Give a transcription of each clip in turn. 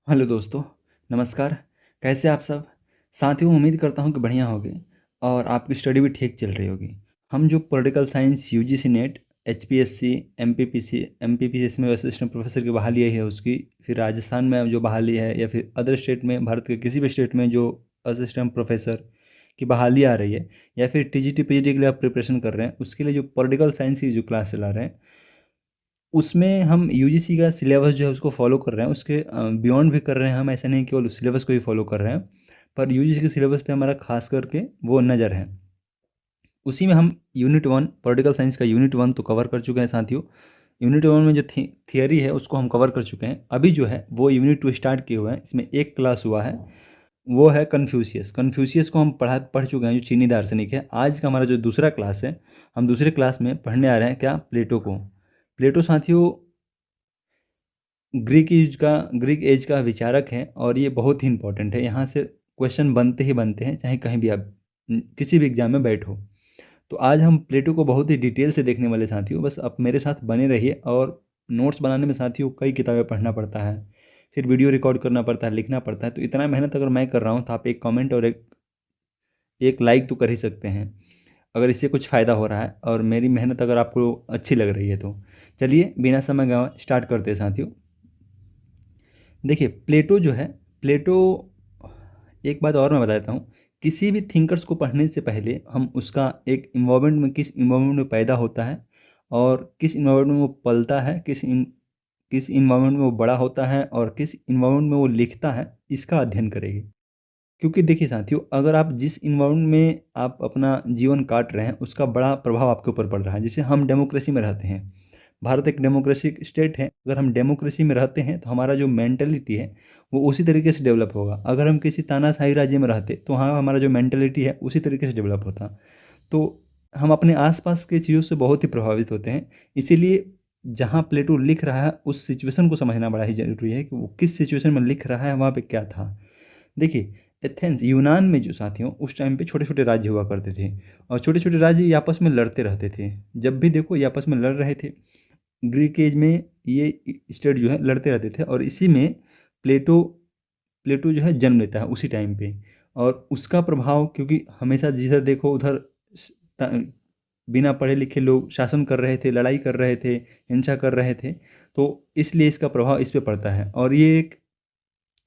Hello दोस्तों, नमस्कार। कैसे आप सब? साथियों, उम्मीद करता हूँ कि बढ़िया होंगे और आपकी स्टडी भी ठीक चल रही होगी। हम जो political science UGC net, HPSC, MPPSC में असिस्टेंट प्रोफेसर की बहाली आई है उसकी, फिर राजस्थान में जो बहाली है या फिर अदर स्टेट में, भारत के किसी भी स्टेट में जो असिस्टेंट प्रोफेसर की बहाली आ रही है, या फिर टीजीटी पीजीटी के लिए आप प्रिपरेशन कर रहे हैं, उसके लिए जो पॉलिटिकल साइंस की जो क्लास चला रहे हैं, उसमें हम यूजीसी का सिलेबस जो है उसको फॉलो कर रहे हैं। उसके बियॉन्ड भी कर रहे हैं हम, ऐसा नहीं केवल उस सिलेबस को ही फॉलो कर रहे हैं, पर यूजीसी के सिलेबस पे हमारा खास करके वो नज़र है। उसी में हम यूनिट वन, पॉलिटिकल साइंस का यूनिट वन तो कवर कर चुके हैं साथियों। यूनिट वन में जो थियरी है उसको हम कवर कर चुके हैं। अभी जो है वो यूनिट टू स्टार्ट किए हुए हैं। इसमें एक क्लास हुआ है, वो है कन्फ्यूशियस। कन्फ्यूशियस को हम पढ़ चुके हैं, जो चीनी दार्शनिक है। आज का हमारा जो दूसरा क्लास है, हम दूसरे क्लास में पढ़ने आ रहे हैं क्या, प्लेटो को। प्लेटो साथियों ग्रीक एज का विचारक है और ये बहुत ही इंपॉर्टेंट है। यहाँ से क्वेश्चन बनते ही बनते हैं, चाहे कहीं भी आप किसी भी एग्जाम में बैठो। तो आज हम प्लेटो को बहुत ही डिटेल से देखने वाले साथियों। बस आप मेरे साथ बने रहिए। और नोट्स बनाने में साथियों कई किताबें पढ़ना पड़ता है, फिर वीडियो रिकॉर्ड करना पड़ता है, लिखना पड़ता है। तो इतना मेहनत अगर मैं कर रहा हूँ तो आप एक कमेंट और एक लाइक तो कर ही सकते हैं, अगर इससे कुछ फ़ायदा हो रहा है और मेरी मेहनत अगर आपको अच्छी लग रही है तो। चलिए बिना समय गंवाए स्टार्ट करते हैं साथियों। देखिए प्लेटो जो है, प्लेटो, एक बात और मैं बता देता हूँ। किसी भी थिंकर्स को पढ़ने से पहले हम उसका एक इन्वायरमेंट में, किस इन्वायरमेंट में पैदा होता है और किस इन्वायरमेंट में वो पलता है, किस इन्वायरमेंट में वो बड़ा होता है और किस इन्वायरमेंट में वो लिखता है, इसका अध्ययन करेंगे। क्योंकि देखिए साथियों, अगर आप जिस इन्वायरमेंट में आप अपना जीवन काट रहे हैं उसका बड़ा प्रभाव आपके ऊपर पड़ रहा है। जैसे हम डेमोक्रेसी में रहते हैं, भारत एक डेमोक्रेसी स्टेट है। अगर हम डेमोक्रेसी में रहते हैं तो हमारा जो मेंटलिटी है वो उसी तरीके से डेवलप होगा। अगर हम किसी तानाशाही राज्य में रहते तो वहाँ हमारा जो मेंटलिटी है उसी तरीके से डेवलप होता। तो हम अपने आसपास के चीज़ों से बहुत ही प्रभावित होते हैं। इसीलिए जहाँ प्लेटो लिख रहा है उस सिचुएशन को समझना बड़ा ही ज़रूरी है कि वो किस सिचुएशन में लिख रहा है, वहाँ पे क्या था। देखिए एथेंस, यूनान में जो साथियों उस टाइम पे छोटे छोटे राज्य हुआ करते थे और छोटे छोटे राज्य ये आपस में लड़ते रहते थे। जब भी देखो ये आपस में लड़ रहे थे। ग्रीक एज में ये स्टेट जो है लड़ते रहते थे और इसी में प्लेटो प्लेटो जो है जन्म लेता है उसी टाइम पे। और उसका प्रभाव, क्योंकि हमेशा जिधर देखो उधर ता- बिना पढ़े लिखे लोग शासन कर रहे थे, लड़ाई कर रहे थे, हिंसा कर रहे थे। तो इसलिए इसका प्रभाव इस पे पड़ता है। और ये एक,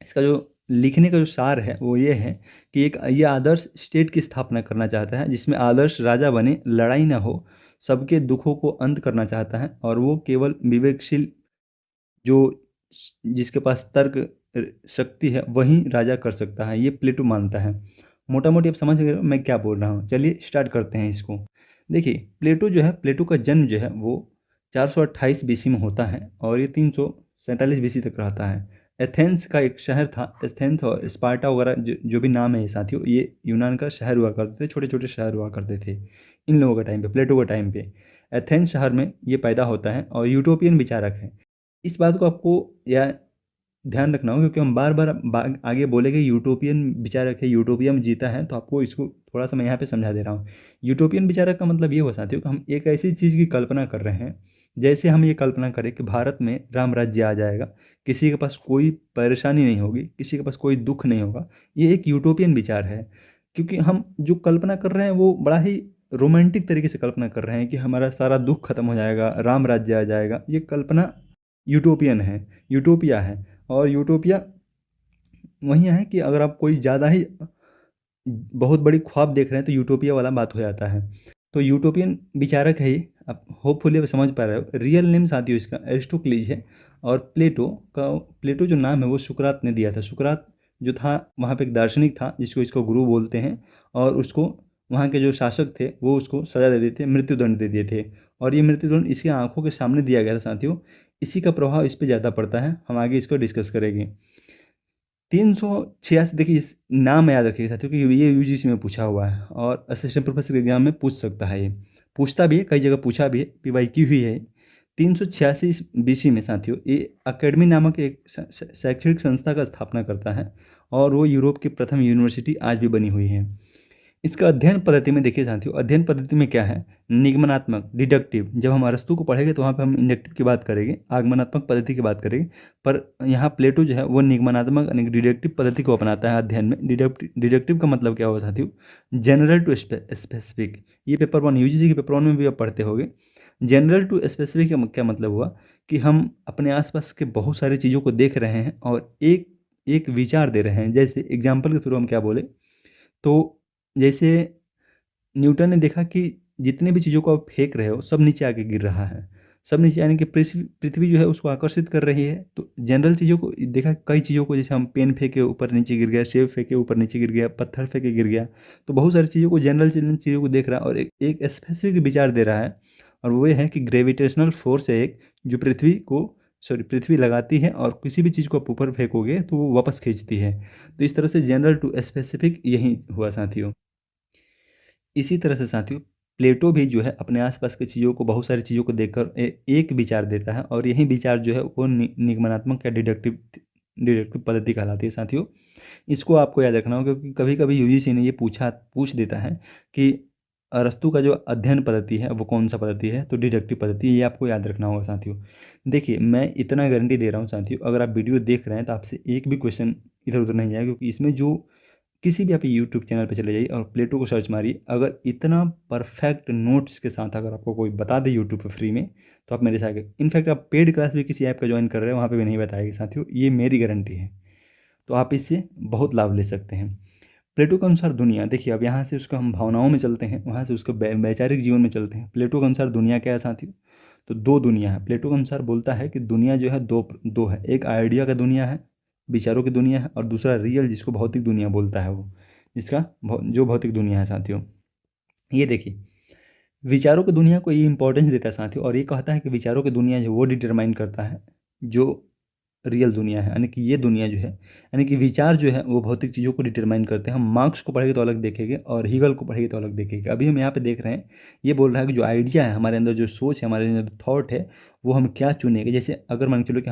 इसका जो लिखने का जो सार है वो ये है कि एक ये आदर्श स्टेट की स्थापना करना चाहता है जिसमें आदर्श राजा बने, लड़ाई ना हो, सबके दुखों को अंत करना चाहता है। और वो केवल विवेकशील, जो जिसके पास शक्ति है वही राजा कर सकता है, ये प्लेटो मानता है। मोटा मोटी आप समझ गए हो मैं क्या बोल रहा हूँ। चलिए स्टार्ट करते हैं इसको। देखिए प्लेटो जो है, प्लेटो का जन्म जो है वो 428 बीसी में होता है और ये 347 बीसी तक रहता है। एथेंस का एक शहर था, एथेंस और स्पार्टा वगैरह जो भी नाम है ये साथियों, ये यूनान का शहर हुआ करते थे, छोटे छोटे शहर हुआ करते थे इन लोगों का टाइम पे, प्लेटो का टाइम पे। एथेंस शहर में ये पैदा होता है और यूटोपियन विचारक है। इस बात को आपको या ध्यान रखना हो, क्योंकि हम बार बार आगे बोलेंगे यूटोपियन विचारक है, यूटोपिया में जीता है, तो आपको इसको थोड़ा सा मैं यहाँ पे समझा दे रहा हूँ। यूटोपियन विचारक का मतलब ये हुआ साथियों कि हम एक ऐसी चीज़ की कल्पना कर रहे हैं, जैसे हम ये कल्पना करें कि भारत में राम राज्य आ जाएगा, किसी के पास कोई परेशानी नहीं होगी, किसी के पास कोई दुख नहीं होगा। ये एक यूटोपियन विचार है। क्योंकि हम जो कल्पना कर रहे हैं वो बड़ा ही रोमांटिक तरीके से कल्पना कर रहे हैं कि हमारा सारा दुख खत्म हो जाएगा, राम राज्य आ जाएगा। ये कल्पना यूटोपियन है, यूटोपिया है। और यूटोपिया वही है कि अगर आप कोई ज़्यादा ही बहुत बड़ी ख्वाब देख रहे हैं तो यूटोपिया वाला बात हो जाता है। तो यूटोपियन विचारक है ये, आप होपफुली अब समझ पा रहे हो। रियल नेम साथियों इसका एरिस्टोक्लीज है। और प्लेटो जो नाम है वो सुकरात ने दिया था। सुकरात जो था वहाँ पे एक दार्शनिक था जिसको इसको गुरु बोलते हैं। और उसको वहाँ के जो शासक थे वो उसको सज़ा दे देते, मृत्युदंड दे दिए थे। और ये मृत्युदंड इसकी आंखों के सामने दिया गया था साथियों। इसी का प्रभाव इस पे ज़्यादा पड़ता है, हम आगे इसको डिस्कस करेंगे। 386, देखिए इस नाम याद रखिएगा साथियों कि ये यूजीसी में पूछा हुआ है और असिस्टेंट प्रोफेसर के एग्जाम में पूछ सकता है। ये पूछता भी है, कई जगह पूछा भी है, पीवाईक्यू हुई है। 386 बीसी में साथियों ये अकेडमी नामक एक शैक्षणिक संस्था का स्थापना करता है और वो यूरोप की प्रथम यूनिवर्सिटी आज भी बनी हुई है। इसका अध्ययन पद्धति में देखिए साथियों, अध्ययन पद्धति में क्या है, निगमनात्मक, डिडक्टिव। जब हम अरस्तू को पढ़ेंगे तो वहाँ पे हम इंडक्टिव की बात करेंगे, आगमनात्मक पद्धति की बात करेंगे, पर यहाँ प्लेटो जो है वो निगमनात्मक यानी डिडक्टिव पद्धति को अपनाता है अध्ययन में। डिडक्टिव का मतलब क्या होगा साथियों, जनरल टू स्पेसिफिक। ये पेपर 1 यूजीसी के पेपर 1 में भी आप पढ़ते होंगे। जनरल टू स्पेसिफिक का क्या मतलब हुआ कि हम अपने आसपास के बहुत सारी चीज़ों को देख रहे हैं और एक एक विचार दे रहे हैं। जैसे एग्जाम्पल के थ्रू हम क्या बोले, तो जैसे न्यूटन ने देखा कि जितनी भी चीज़ों को आप फेंक रहे हो सब नीचे आके गिर रहा है, सब नीचे यानी कि पृथ्वी पृथ्वी जो है उसको आकर्षित कर रही है। तो जनरल चीज़ों को देखा, कई चीज़ों को, जैसे हम पेन फेंके ऊपर नीचे गिर गया, सेब फेंके ऊपर नीचे गिर गया, पत्थर फेंके गिर गया। तो बहुत सारी चीज़ों को, जनरल चीज़ों को देख रहा है और एक स्पेसिफिक विचार दे रहा है, और वो ये है कि ग्रेविटेशनल फोर्स है एक, जो पृथ्वी लगाती है और किसी भी चीज़ को आप ऊपर फेंकोगे तो वो वापस खींचती है। तो इस तरह से जनरल टू स्पेसिफिक यही हुआ साथियों। इसी तरह से साथियों प्लेटो भी जो है अपने आसपास की चीज़ों को, बहुत सारी चीज़ों को देखकर एक विचार देता है, और यही विचार जो है वो निगमनात्मक या डिडक्टिव डिडक्टिव पद्धति कहलाती है साथियों। इसको आपको याद रखना होगा, क्योंकि कभी कभी यूजीसी ने ये पूछ देता है कि अरस्तु का जो अध्ययन पद्धति है वो कौन सा पद्धति है, तो डिडक्टिव पद्धति, ये आपको याद रखना होगा साथियों। देखिए मैं इतना गारंटी दे रहा हूँ साथियों, अगर आप वीडियो देख रहे हैं तो आपसे एक भी क्वेश्चन इधर उधर नहीं जाएगा, क्योंकि इसमें जो किसी भी आप यूट्यूब चैनल पे चले जाइए और प्लेटो को सर्च मारिए, अगर इतना परफेक्ट नोट्स के साथ अगर आपको कोई बता दे यूट्यूब पे फ्री में, तो आप मेरे से आगे, इनफैक्ट आप पेड क्लास भी किसी ऐप का ज्वाइन कर रहे हैं वहाँ पे भी नहीं बताएगी साथियों, ये मेरी गारंटी है। तो आप इससे बहुत लाभ ले सकते हैं। प्लेटो के अनुसार दुनिया, देखिए अब यहाँ से उसका हम भावनाओं में चलते हैं, वहाँ से उसके वैचारिक जीवन में चलते हैं। प्लेटो के अनुसार दुनिया क्या है साथियों, तो दो दुनिया है। प्लेटो के अनुसार बोलता है कि दुनिया जो है दो दो है, एक आइडिया का दुनिया है, विचारों की दुनिया है, और दूसरा रियल, जिसको भौतिक दुनिया बोलता है वो, जिसका जो भौतिक दुनिया है साथियों। ये देखिए विचारों की दुनिया को ये इंपॉर्टेंस देता है साथियों, और ये कहता है कि विचारों की दुनिया जो वो डिटरमाइन करता है जो रियल दुनिया है, यानी कि ये दुनिया जो है, यानी कि विचार जो है वो भौतिक चीज़ों को डिटरमाइन करते हैं। हम मार्क्स को पढ़ेंगे तो अलग देखेंगे और हीगल को पढ़ेंगे तो अलग देखेंगे। अभी हम यहाँ पे देख रहे हैं, ये बोल रहा है कि जो आइडिया है हमारे अंदर, जो सोच है हमारे अंदर, थॉट है, वो हम क्या चुनेंगे। जैसे अगर मान के चलो कि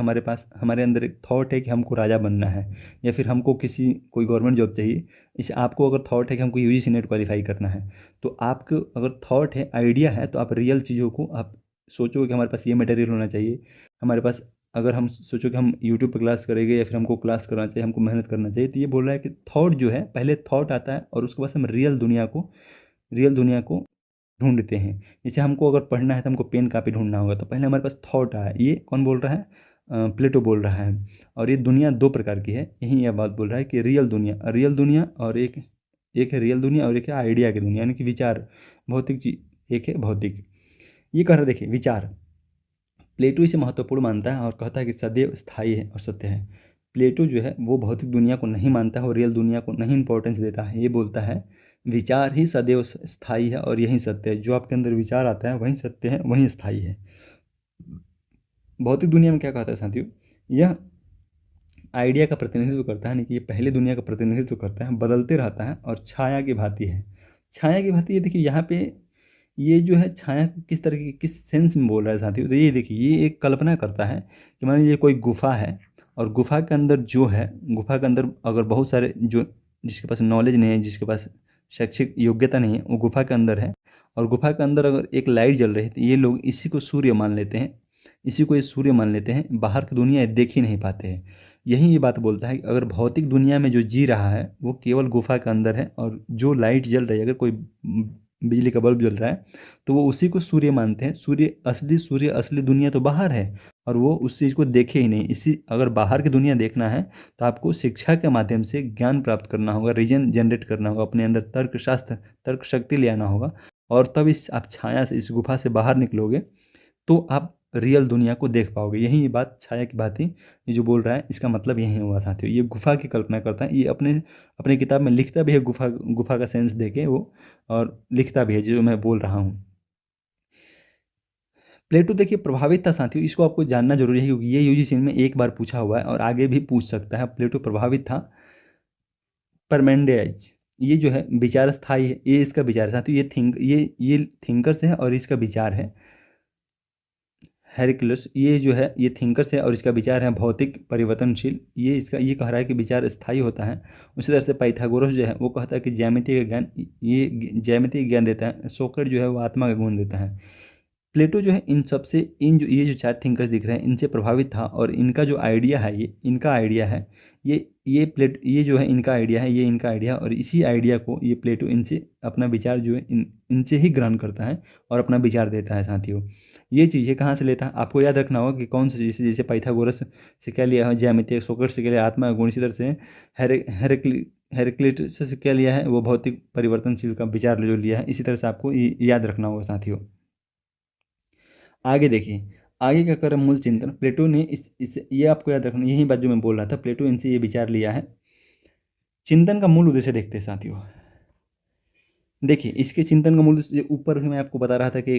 हमारे अंदर एक थॉट है कि हमको राजा बनना है, या फिर हमको कोई गवर्नमेंट जॉब चाहिए। इसे आपको अगर थॉट है कि हमको यूजीसी नेट क्वालिफाई करना है, तो आपको अगर थॉट है, आइडिया है, तो आप रियल चीज़ों को आप सोचोगे कि हमारे पास ये मटेरियल होना चाहिए, हमारे पास, अगर हम सोचो कि हम यूट्यूब पर क्लास करेंगे या फिर हमको क्लास करना चाहिए, हमको मेहनत करना चाहिए, तो ये बोल रहा है कि थॉट जो है, पहले थॉट आता है और उसके बाद हम रियल दुनिया को ढूंढते हैं। जैसे हमको अगर पढ़ना है तो हमको पेन कापी ढूंढना होगा, तो पहले हमारे पास थॉट आया। ये कौन बोल रहा है, प्लेटो बोल रहा है। और ये दुनिया दो प्रकार की है, यही यह बात बोल रहा है कि रियल दुनिया और एक है रियल दुनिया और एक है आइडिया की दुनिया, यानी कि विचार, भौतिक चीज, एक है भौतिक। ये कह रहा है, देखिए विचार, प्लेटो इसे महत्वपूर्ण मानता है और कहता है कि सदैव स्थायी है और सत्य है। प्लेटो जो है वो भौतिक दुनिया को नहीं मानता है और रियल दुनिया को नहीं इंपॉर्टेंस देता है। ये बोलता है विचार ही सदैव स्थायी है और यही सत्य है। जो आपके अंदर विचार आता है वही सत्य है, वही स्थायी है। भौतिक दुनिया में क्या कहता है साथियों, यह आइडिया का प्रतिनिधित्व करता है, नहीं कि ये पहले दुनिया का प्रतिनिधित्व करता है, बदलते रहता है और छाया की भांति है। छाया की भांति, ये देखिए यहाँ पे ये जो है छाया किस तरह की, किस सेंस में बोल रहा है साथियों, तो ये देखिए ये एक कल्पना करता है कि मान लीजिए कोई गुफा है, और गुफा के अंदर जो है, गुफा के अंदर अगर बहुत सारे जो, जिसके पास नॉलेज नहीं है, जिसके पास शैक्षिक योग्यता नहीं है, वो गुफा के अंदर है, और गुफा के अंदर अगर एक लाइट जल रही है, तो ये लोग इसी को सूर्य मान लेते हैं, इसी को ये सूर्य मान लेते हैं, बाहर की दुनिया ये देख ही नहीं पाते हैं। यही ये बात बोलता है कि अगर भौतिक दुनिया में जो जी रहा है वो केवल गुफा के अंदर है, और जो लाइट जल रही है, अगर कोई बिजली का बल्ब जल रहा है, तो वो उसी को सूर्य मानते हैं। सूर्य असली दुनिया तो बाहर है, और वो उस चीज़ को देखे ही नहीं। इसी अगर बाहर की दुनिया देखना है तो आपको शिक्षा के माध्यम से ज्ञान प्राप्त करना होगा, रीजन जनरेट करना होगा, अपने अंदर तर्क शक्ति ले आना होगा, और तब आप छाया से, इस गुफा से बाहर निकलोगे तो आप रियल दुनिया को देख पाओगे। यही ये बात छाया की बात ही, ये जो बोल रहा है इसका मतलब यही हुआ साथियों। ये गुफा की कल्पना करता है, ये अपने अपने किताब में लिखता भी है, गुफा गुफा का सेंस देके वो, और लिखता भी है जो मैं बोल रहा हूँ। प्लेटो देखिए प्रभावित था साथियों, इसको आपको जानना जरूरी है, क्योंकि ये यूजीसी में एक बार पूछा हुआ है और आगे भी पूछ सकता है। प्लेटो प्रभावित था। परमेंडेज, ये जो है विचार स्थायी है, ये इसका विचार है साथियों। ये थिंकर्स है और इसका विचार है। हेराक्लिटस, ये जो है ये थिंकर्स है और इसका विचार है भौतिक परिवर्तनशील। ये कह रहा है कि विचार स्थायी होता है। उसी तरह से पाइथागोरस जो है वो कहता है कि ज्यामिति का ज्ञान, ये ज्यामिति ज्ञान देता है। सोक्रेट जो है वो आत्मा का गुण देता है। प्लेटो जो है इन सबसे, इन जो ये जो चार थिंकर्स दिख रहे हैं इनसे प्रभावित था, और इनका जो आइडिया है ये इनका आइडिया है, ये जो है इनका आइडिया है, ये इनका आइडिया है, और इसी आइडिया को ये प्लेटो इनसे अपना विचार जो है इनसे ही ग्रहण करता है और अपना विचार देता है साथियों। ये चीज़ें कहाँ से लेता है आपको याद रखना होगा कि कौन सी चीज़, जैसे पाइथागोरस से क्या लिया है ज्यामिति, सोक्रेटिस से क्या लिया आत्मा का गुण, इसी तरह से हेराक्लिटस से क्या लिया है वो भौतिक परिवर्तनशील का विचार जो लिया है। इसी तरह से आपको याद रखना होगा साथियों। आगे देखिए, आगे क्या कर मूल चिंतन प्लेटो ने इस ये आपको याद रखना, यही बात जो मैं बोल रहा था, प्लेटो इनसे ये विचार लिया है। चिंतन का मूल उद्देश्य देखते हैं साथियों। देखिए इसके चिंतन का मूल उद्देश्य ऊपर भी मैं आपको बता रहा था कि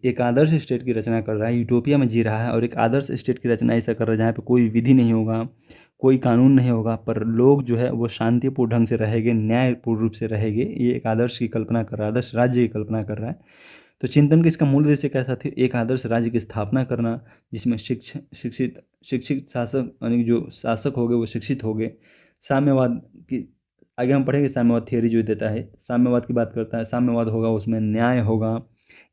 एक आदर्श स्टेट की रचना कर रहा है, यूटोपिया में जी रहा है, और एक आदर्श स्टेट की रचना ऐसा कर रहा है जहाँ पे कोई विधि नहीं होगा, कोई कानून नहीं होगा, पर लोग जो है वो शांतिपूर्ण ढंग से रहेंगे, न्यायपूर्ण रूप से रहेंगे। ये एक आदर्श की कल्पना कर रहा है, आदर्श राज्य की कल्पना कर रहा है। तो चिंतन का इसका मूल उद्देश्य क्या साथी, एक आदर्श राज्य की स्थापना करना, जिसमें शिक्षित शासक, यानी जो शासक होंगे वो शिक्षित होंगे। साम्यवाद की आगे हम पढ़ेंगे, साम्यवाद थियरी जो देता है, साम्यवाद की बात करता है, साम्यवाद होगा उसमें न्याय होगा,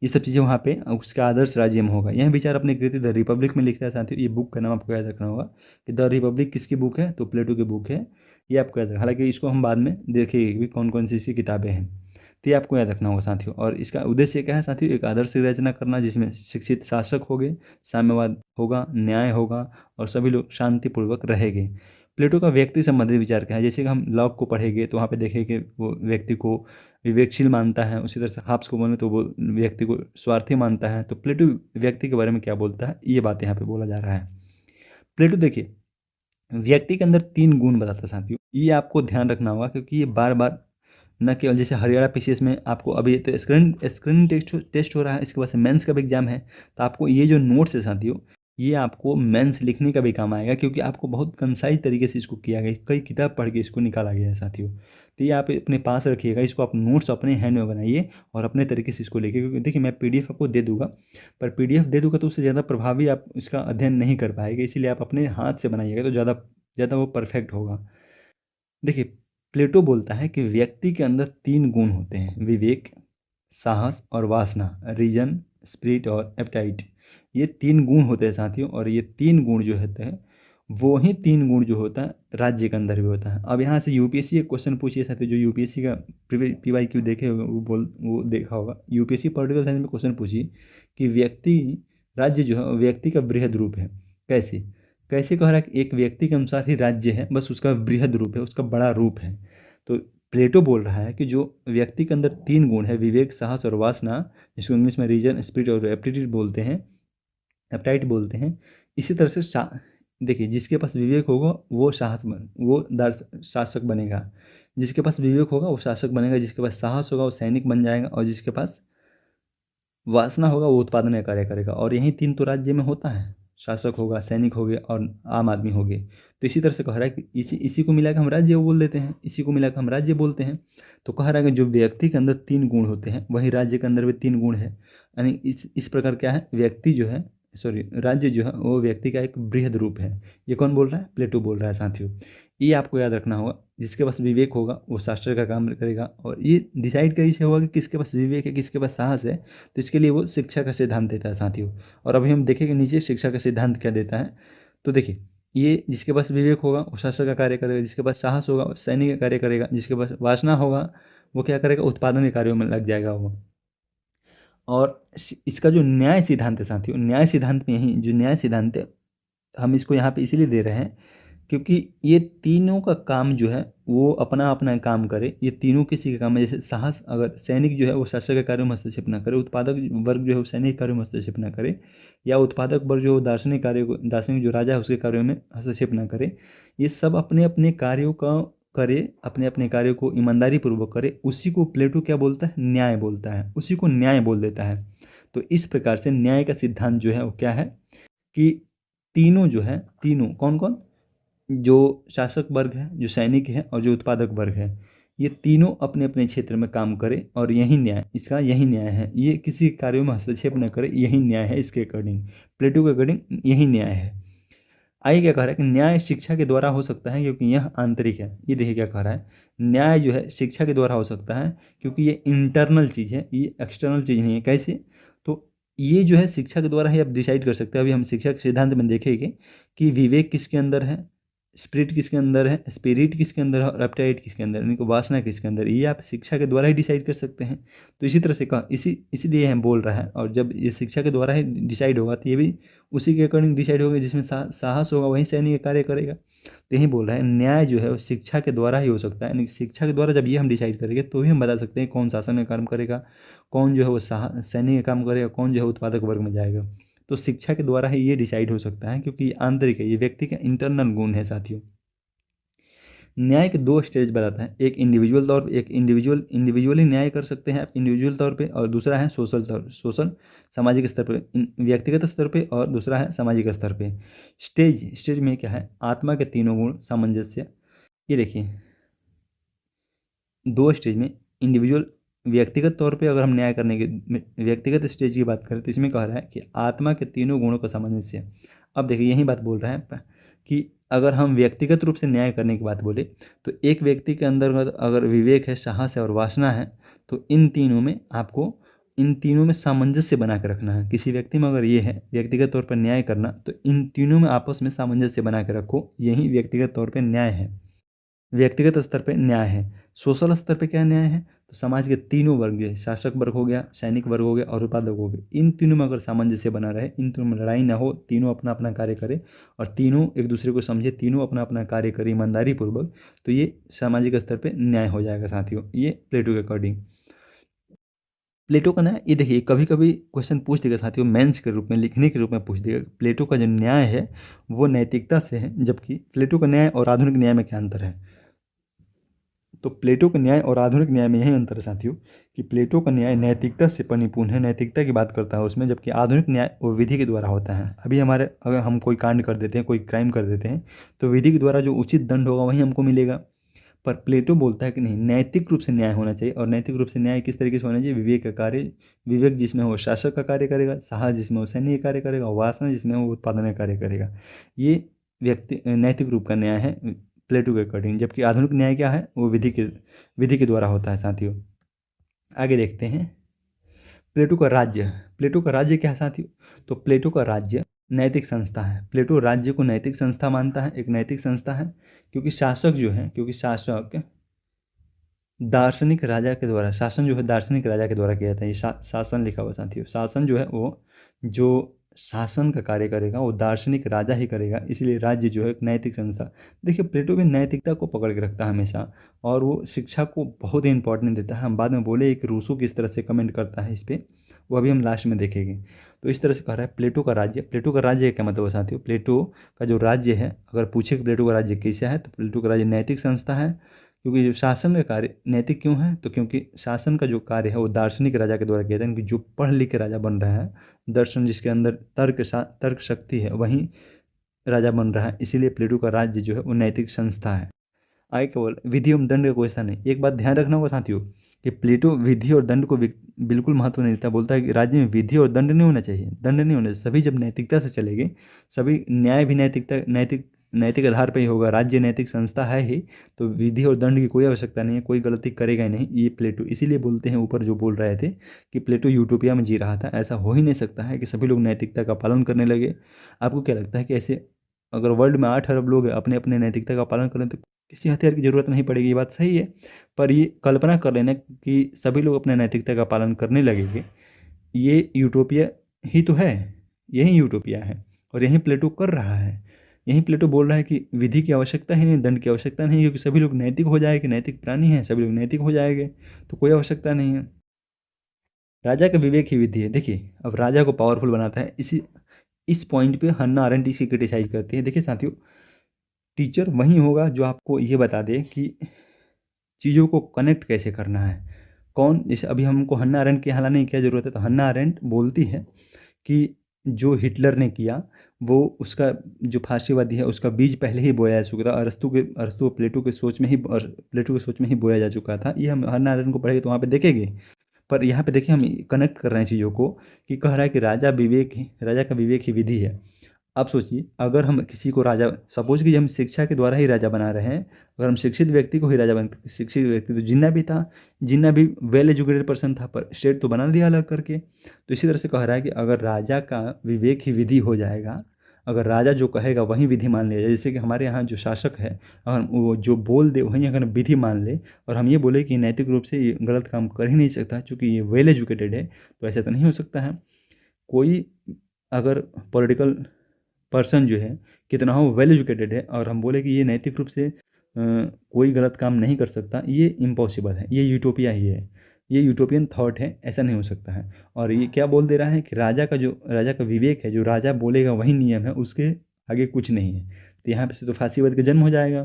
ये सब चीज़ें वहाँ पे उसका आदर्श राज्य में होगा। यह विचार अपनी कृति द रिपब्लिक में लिखता है साथियों। ये बुक का नाम आपको याद रखना होगा कि द रिपब्लिक किसकी बुक है, तो प्लेटो की बुक है। ये आपको याद रखना, हालांकि इसको हम बाद में देखेंगे कि कौन कौन सी इसकी किताबें हैं, तो ये आपको याद रखना होगा साथियों। और इसका उद्देश्य क्या है साथियों, एक आदर्श की रचना करना जिसमें शिक्षित शासक होंगे, साम्यवाद होगा, न्याय होगा, और सभी लोग शांतिपूर्वक रहेंगे। प्लेटो का व्यक्ति संबंधित विचार क्या है, जैसे कि हम लॉक को पढ़ेंगे तो वहाँ पे देखेंगे कि वो व्यक्ति को विवेकशील मानता है। उसी तरह से हाब्स को बोले तो वो व्यक्ति को स्वार्थी मानता है। तो प्लेटो व्यक्ति के बारे में क्या बोलता है, ये बात यहाँ पे बोला जा रहा है। प्लेटो देखिए व्यक्ति के अंदर 3 गुण बताता है साथियों, ये आपको ध्यान रखना होगा, क्योंकि ये बार बार न केवल जैसे हरियाणा पीसीएस में आपको अभी तो स्क्रीन टेस्ट हो रहा है, इसके बाद से मेंस का भी एग्जाम है, तो आपको ये जो नोट्स है साथियों, ये आपको मेंस लिखने का भी काम आएगा, क्योंकि आपको बहुत कंसाइज तरीके से इसको किया गया, कई किताब पढ़ के इसको निकाला गया है साथियों। तो ये आप अपने पास रखिएगा, इसको आप नोट्स अपने हैंड में बनाइए और अपने तरीके से इसको लिखिए, क्योंकि देखिए मैं पीडीएफ आपको दे दूंगा, पर पीडीएफ दे दूंगा तो उससे ज़्यादा प्रभावी आप इसका अध्ययन नहीं कर पाएंगे, इसीलिए आप अपने हाथ से बनाइएगा तो ज़्यादा ज़्यादा वो परफेक्ट होगा। देखिए प्लेटो बोलता है कि व्यक्ति के अंदर 3 गुण होते हैं, विवेक, साहस और वासना, रीजन, स्पिरिट और एप्टाइट। ये 3 गुण होते हैं साथियों, और ये 3 गुण जो होते हैं वो ही 3 गुण जो होता है राज्य के अंदर भी होता है। अब यहाँ से यूपीएससी एक क्वेश्चन पूछिए साथियों, जो यूपीएससी का पीवाईक्यू देखे होगा वो देखा होगा, यूपीएससी पॉलिटिकल साइंस में क्वेश्चन पूछिए कि राज्य जो है व्यक्ति का बृहद रूप है। कैसे कैसे कह रहा है कि एक व्यक्ति के अनुसार ही राज्य है, बस उसका बृहद रूप है, उसका बड़ा रूप है। तो प्लेटो बोल रहा है कि जो व्यक्ति के अंदर 3 गुण है, विवेक, साहस और वासना, जिसको इंग्लिश में रीजन, स्पिरिट और एप्टीट्यूड बोलते हैं, एप्टाइट बोलते हैं। इसी तरह से देखिए जिसके पास विवेक होगा वो शासक बनेगा, जिसके पास विवेक होगा वो शासक बनेगा, जिसके पास साहस होगा वो सैनिक बन जाएगा, और जिसके पास वासना होगा वो उत्पादन का कार्य करेगा। और यही 3 तो राज्य में होता है, शासक होगा, सैनिक हो गए और आम आदमी हो गए। तो इसी तरह से कह रहा है कि इसी को मिला के हम राज्य बोल देते हैं, इसी को मिला के हम राज्य बोलते हैं। तो कह रहा है कि जो व्यक्ति के अंदर 3 गुण होते हैं वही राज्य के अंदर भी 3 गुण है। यानी इस प्रकार क्या है, व्यक्ति जो है राज्य जो है वो व्यक्ति का एक बृहद रूप है। ये कौन बोल रहा है, प्लेटो बोल रहा है साथियों। ये आपको याद रखना होगा, जिसके पास विवेक होगा वो शास्त्र का काम करेगा, और ये डिसाइड कैसे होगा कि किसके पास विवेक है, किसके पास साहस है, तो इसके लिए वो शिक्षा का सिद्धांत देता है साथियों। और अभी हम देखेंगे नीचे शिक्षा का सिद्धांत क्या देता है। तो देखिए ये जिसके पास विवेक होगा वो शास्त्र का कार्य करेगा, जिसके पास साहस होगा वो सैनिक का कार्य करेगा, जिसके पास वासना होगा वो क्या करेगा, उत्पादन के कार्यों में लग जाएगा वो। और इसका जो न्याय सिद्धांत है साथियों, न्याय सिद्धांत में यही जो न्याय सिद्धांत है हम इसको यहाँ पे इसीलिए दे रहे हैं क्योंकि ये तीनों का काम जो है वो अपना अपना काम करे। ये तीनों किसी का काम है, जैसे साहस, अगर सैनिक जो है वो शासक के कार्यों में हस्तक्षेप न करे, उत्पादक वर्ग जो है वो सैनिक कार्यों में हस्तक्षेप न करे, या उत्पादक वर्ग जो दार्शनिक जो राजा है उसके कार्यों में हस्तक्षेप न करे। ये सब अपने अपने कार्यों का करे, अपने अपने कार्यों को ईमानदारी पूर्वक करे, उसी को प्लेटो क्या बोलता है, न्याय बोलता है, उसी को न्याय बोल देता है। तो इस प्रकार से न्याय का सिद्धांत जो है वो क्या है कि तीनों जो है, तीनों कौन कौन, जो शासक वर्ग है, जो सैनिक है और जो उत्पादक वर्ग है, ये तीनों अपने अपने क्षेत्र में काम करें और यही न्याय, इसका यही न्याय है, ये किसी कार्यों में हस्तक्षेप न करे, यही न्याय है इसके अकॉर्डिंग, प्लेटो के अकॉर्डिंग यही न्याय है। आइए क्या कह रहा है कि न्याय शिक्षा के द्वारा हो सकता है क्योंकि यह आंतरिक है। ये देखिए क्या कह रहा है, न्याय जो है शिक्षा के द्वारा हो सकता है क्योंकि ये इंटरनल चीज़ है, ये एक्सटर्नल चीज़ नहीं है। कैसे? तो ये जो है शिक्षा के द्वारा ही आप डिसाइड कर सकते हैं। अभी हम शिक्षा के सिद्धांत में देखेंगे कि विवेक किसके अंदर है, स्पिरिट किसके अंदर है, स्पिरिट किसके अंदर है और एपेटाइट किसके अंदर है, यानी कि वासना किसके अंदर है, ये आप शिक्षा के द्वारा ही डिसाइड कर सकते हैं। तो इसी तरह से कहा, इसीलिए हम बोल रहा है, और जब ये शिक्षा के द्वारा ही डिसाइड होगा तो ये भी उसी के अकॉर्डिंग डिसाइड होगा, जिसमें साहस होगा वहीं सैनिक कार्य करेगा। तो यही बोल रहा है, न्याय जो है वो शिक्षा के द्वारा ही हो सकता है, यानी शिक्षा के द्वारा जब ये हम डिसाइड करेंगे तो ही हम बता सकते हैं कौन शासन का काम करेगा, कौन जो है वो सैनिक का काम करेगा, कौन जो है उत्पादक वर्ग में जाएगा। तो शिक्षा के द्वारा ही ये डिसाइड हो सकता है क्योंकि ये आंतरिक है, ये व्यक्ति का इंटरनल गुण है साथियों। न्याय के दो स्टेज बताता है, एक इंडिविजुअल तौर पे, एक इंडिविजुअली न्याय कर सकते हैं आप इंडिविजुअल तौर पे, और दूसरा है सोशल सामाजिक स्तर पे, व्यक्तिगत स्तर पे, और दूसरा है सामाजिक स्तर पे। स्टेज में क्या है, आत्मा के तीनों गुण सामंजस्य। ये देखिए दो स्टेज में, इंडिविजुअल व्यक्तिगत तौर पे अगर हम न्याय करने के व्यक्तिगत स्टेज की बात करें तो इसमें कह रहा है कि आत्मा के तीनों गुणों का सामंजस्य। अब देखिए यही बात बोल रहा है कि अगर हम व्यक्तिगत रूप से न्याय करने की बात बोले तो एक व्यक्ति के अंदर अगर विवेक है, साहस है और वासना है, तो इन तीनों में सामंजस्य बना के रखना है। किसी व्यक्ति में अगर ये है व्यक्तिगत तौर पर न्याय करना, तो इन तीनों में आपस में सामंजस्य बना के रखो, यही व्यक्तिगत तौर पर न्याय है। व्यक्तिगत स्तर पे न्याय है। सोशल स्तर पे क्या न्याय है, तो समाज के तीनों वर्ग, शासक वर्ग हो गया, सैनिक वर्ग हो गया और उत्पादक हो गए, इन तीनों में अगर सामंजस्य बना रहे, इन तीनों में लड़ाई ना हो, तीनों अपना अपना कार्य करें और तीनों एक दूसरे को समझे, तीनों अपना अपना कार्य करें ईमानदारी पूर्वक, तो ये सामाजिक स्तर पे न्याय हो जाएगा साथियों, ये प्लेटो के अकॉर्डिंग। प्लेटो का न्याय, ये देखिए कभी कभी क्वेश्चन पूछ देगा साथियों, मेंस के रूप में, लिखने के रूप में पूछ देगा। प्लेटो का जो न्याय है वो नैतिकता से है, जबकि प्लेटो का न्याय और आधुनिक न्याय में क्या अंतर है। तो प्लेटो का न्याय और आधुनिक न्याय में यही अंतर है साथियों कि प्लेटो का न्याय नैतिकता से परिपूर्ण है, नैतिकता की बात करता है उसमें, जबकि आधुनिक न्याय वो विधि के द्वारा होता है। अभी हमारे अगर हम कोई कांड कर देते हैं, कोई क्राइम कर देते हैं, तो विधि के द्वारा जो उचित दंड होगा वही हमको मिलेगा। पर प्लेटो बोलता है कि नहीं, नैतिक रूप से न्याय होना चाहिए। और नैतिक रूप से न्याय किस तरीके से होना चाहिए, विवेक का कार्य, विवेक जिसमें वो शासक का कार्य करेगा, साहस जिसमें वो सैन्य कार्य करेगा, वासना जिसमें वो उत्पादन का कार्य करेगा, ये व्यक्ति नैतिक रूप का न्याय है प्लेटो के अकॉर्डिंग। जबकि आधुनिक न्याय क्या है, वो विधि के द्वारा होता है साथियों। आगे देखते हैं प्लेटो का राज्य। प्लेटो का राज्य क्या है साथियों, तो प्लेटो का राज्य नैतिक संस्था है। प्लेटो राज्य को नैतिक संस्था मानता है, एक नैतिक संस्था है, क्योंकि शासक दार्शनिक राजा के द्वारा, शासन जो है दार्शनिक राजा के द्वारा किया जाता है। ये शासन लिखा हुआ साथियों, शासन जो है वो जो शासन का कार्य करेगा वो दार्शनिक राजा ही करेगा, इसलिए राज्य जो है एक नैतिक संस्था। देखिए प्लेटो भी नैतिकता को पकड़ के रखता है हमेशा, और वो शिक्षा को बहुत ही इंपॉर्टेंट देता है। हम बाद में बोले कि रूसो किस तरह से कमेंट करता है इस पर, वो अभी हम लास्ट में देखेंगे। तो इस तरह से कह रहा है प्लेटो का राज्य। प्लेटो का राज्य क्या मतलब है साथियों, प्लेटो का जो राज्य है, अगर पूछे कि प्लेटो का राज्य कैसा है, तो प्लेटो का राज्य नैतिक संस्था है। क्योंकि जो शासन का कार्य नैतिक क्यों है, तो क्योंकि शासन का जो कार्य है वो दार्शनिक राजा के द्वारा किया जाता है, क्योंकि जो पढ़ लिख के राजा बन रहा है, दर्शन जिसके अंदर तर्क शक्ति है वहीं राजा बन रहा है, इसीलिए प्लेटो का राज्य जो है वो नैतिक संस्था है। आगे केवल विधि एवं दंड का कोई ऐसा नहीं। एक बात ध्यान रखना होगा साथियों कि प्लेटो विधि और दंड को बिल्कुल महत्व नहीं देता, बोलता है कि राज्य में विधि और दंड नहीं होना चाहिए, दंड नहीं होने, सभी जब नैतिकता से चलेंगे, सभी न्याय भी नैतिक आधार पर ही होगा, राज्य नैतिक संस्था है ही, तो विधि और दंड की कोई आवश्यकता नहीं है, कोई गलती करेगा ही नहीं। ये प्लेटो इसीलिए बोलते हैं, ऊपर जो बोल रहे थे कि प्लेटो यूटोपिया में जी रहा था। ऐसा हो ही नहीं सकता है कि सभी लोग नैतिकता का पालन करने लगे। आपको क्या लगता है कि ऐसे अगर वर्ल्ड में 8 अरब लोग अपने अपने नैतिकता का पालन करें तो किसी हथियार की जरूरत नहीं पड़ेगी, ये बात सही है। पर ये कल्पना कर लेना कि सभी लोग अपने नैतिकता का पालन करने लगेंगे, ये यूटोपिया ही तो है, यही यूटोपिया है, और यही प्लेटो कर रहा है। यही प्लेटो बोल रहा है कि विधि की आवश्यकता ही नहीं, दंड की आवश्यकता नहीं, क्योंकि सभी लोग नैतिक हो जाएंगे, नैतिक प्राणी हैं, सभी लोग नैतिक हो जाएंगे, तो कोई आवश्यकता नहीं है। राजा का विवेक ही विधि है। देखिए अब राजा को पावरफुल बनाता है, इस पॉइंट पे हन्ना अरेंट इसी क्रिटिसाइज करती है। देखिए साथियों, टीचर वही होगा जो आपको ये बता दे कि चीज़ों को कनेक्ट कैसे करना है। कौन, जैसे अभी हमको हन्ना अरेंट की हालांकि क्या ज़रूरत है, तो हन्ना अरेंट बोलती है कि जो हिटलर ने किया वो उसका जो फाशीवादी है उसका बीज पहले ही बोया जा चुका था। अरस्तु प्लेटो के सोच में ही प्लेटो की सोच में ही बोया जा चुका था। ये हम हरनारायण को पढ़ेंगे तो वहाँ पे देखेंगे। पर यहाँ पे देखिए हम कनेक्ट कर रहे हैं चीज़ों को कि कह रहा है कि राजा का विवेक ही विधि है। आप सोचिए अगर हम किसी को राजा, सपोज कि हम शिक्षा के द्वारा ही राजा बना रहे हैं, अगर हम शिक्षित व्यक्ति को ही राजा बन, शिक्षित व्यक्ति तो जिन्ना भी था, जिन्ना भी वेल एजुकेटेड पर्सन था, पर स्टेट तो बना दिया अलग करके। तो इसी तरह से कह रहा है कि अगर राजा का विवेक ही विधि हो जाएगा, अगर राजा जो कहेगा वही विधि मान लिया जाए, जैसे कि हमारे यहाँ जो शासक है अगर वो जो बोल दे वहीं अगर विधि मान ले और हम ये बोले कि नैतिक रूप से ये गलत काम कर ही नहीं सकता क्योंकि ये वेल एजुकेटेड है, तो ऐसा तो नहीं हो सकता है। कोई अगर पॉलिटिकल पर्सन जो है कितना हो वेल एजुकेटेड है और हम बोले कि ये नैतिक रूप से कोई गलत काम नहीं कर सकता, ये इम्पॉसिबल है, ये यूटोपिया ही है, ये यूटोपियन थॉट है, ऐसा नहीं हो सकता है। और ये क्या बोल दे रहा है कि राजा का विवेक है, जो राजा बोलेगा वही नियम है, उसके आगे कुछ नहीं है। तो यहाँ पे से तो फांसीवाद का जन्म हो जाएगा।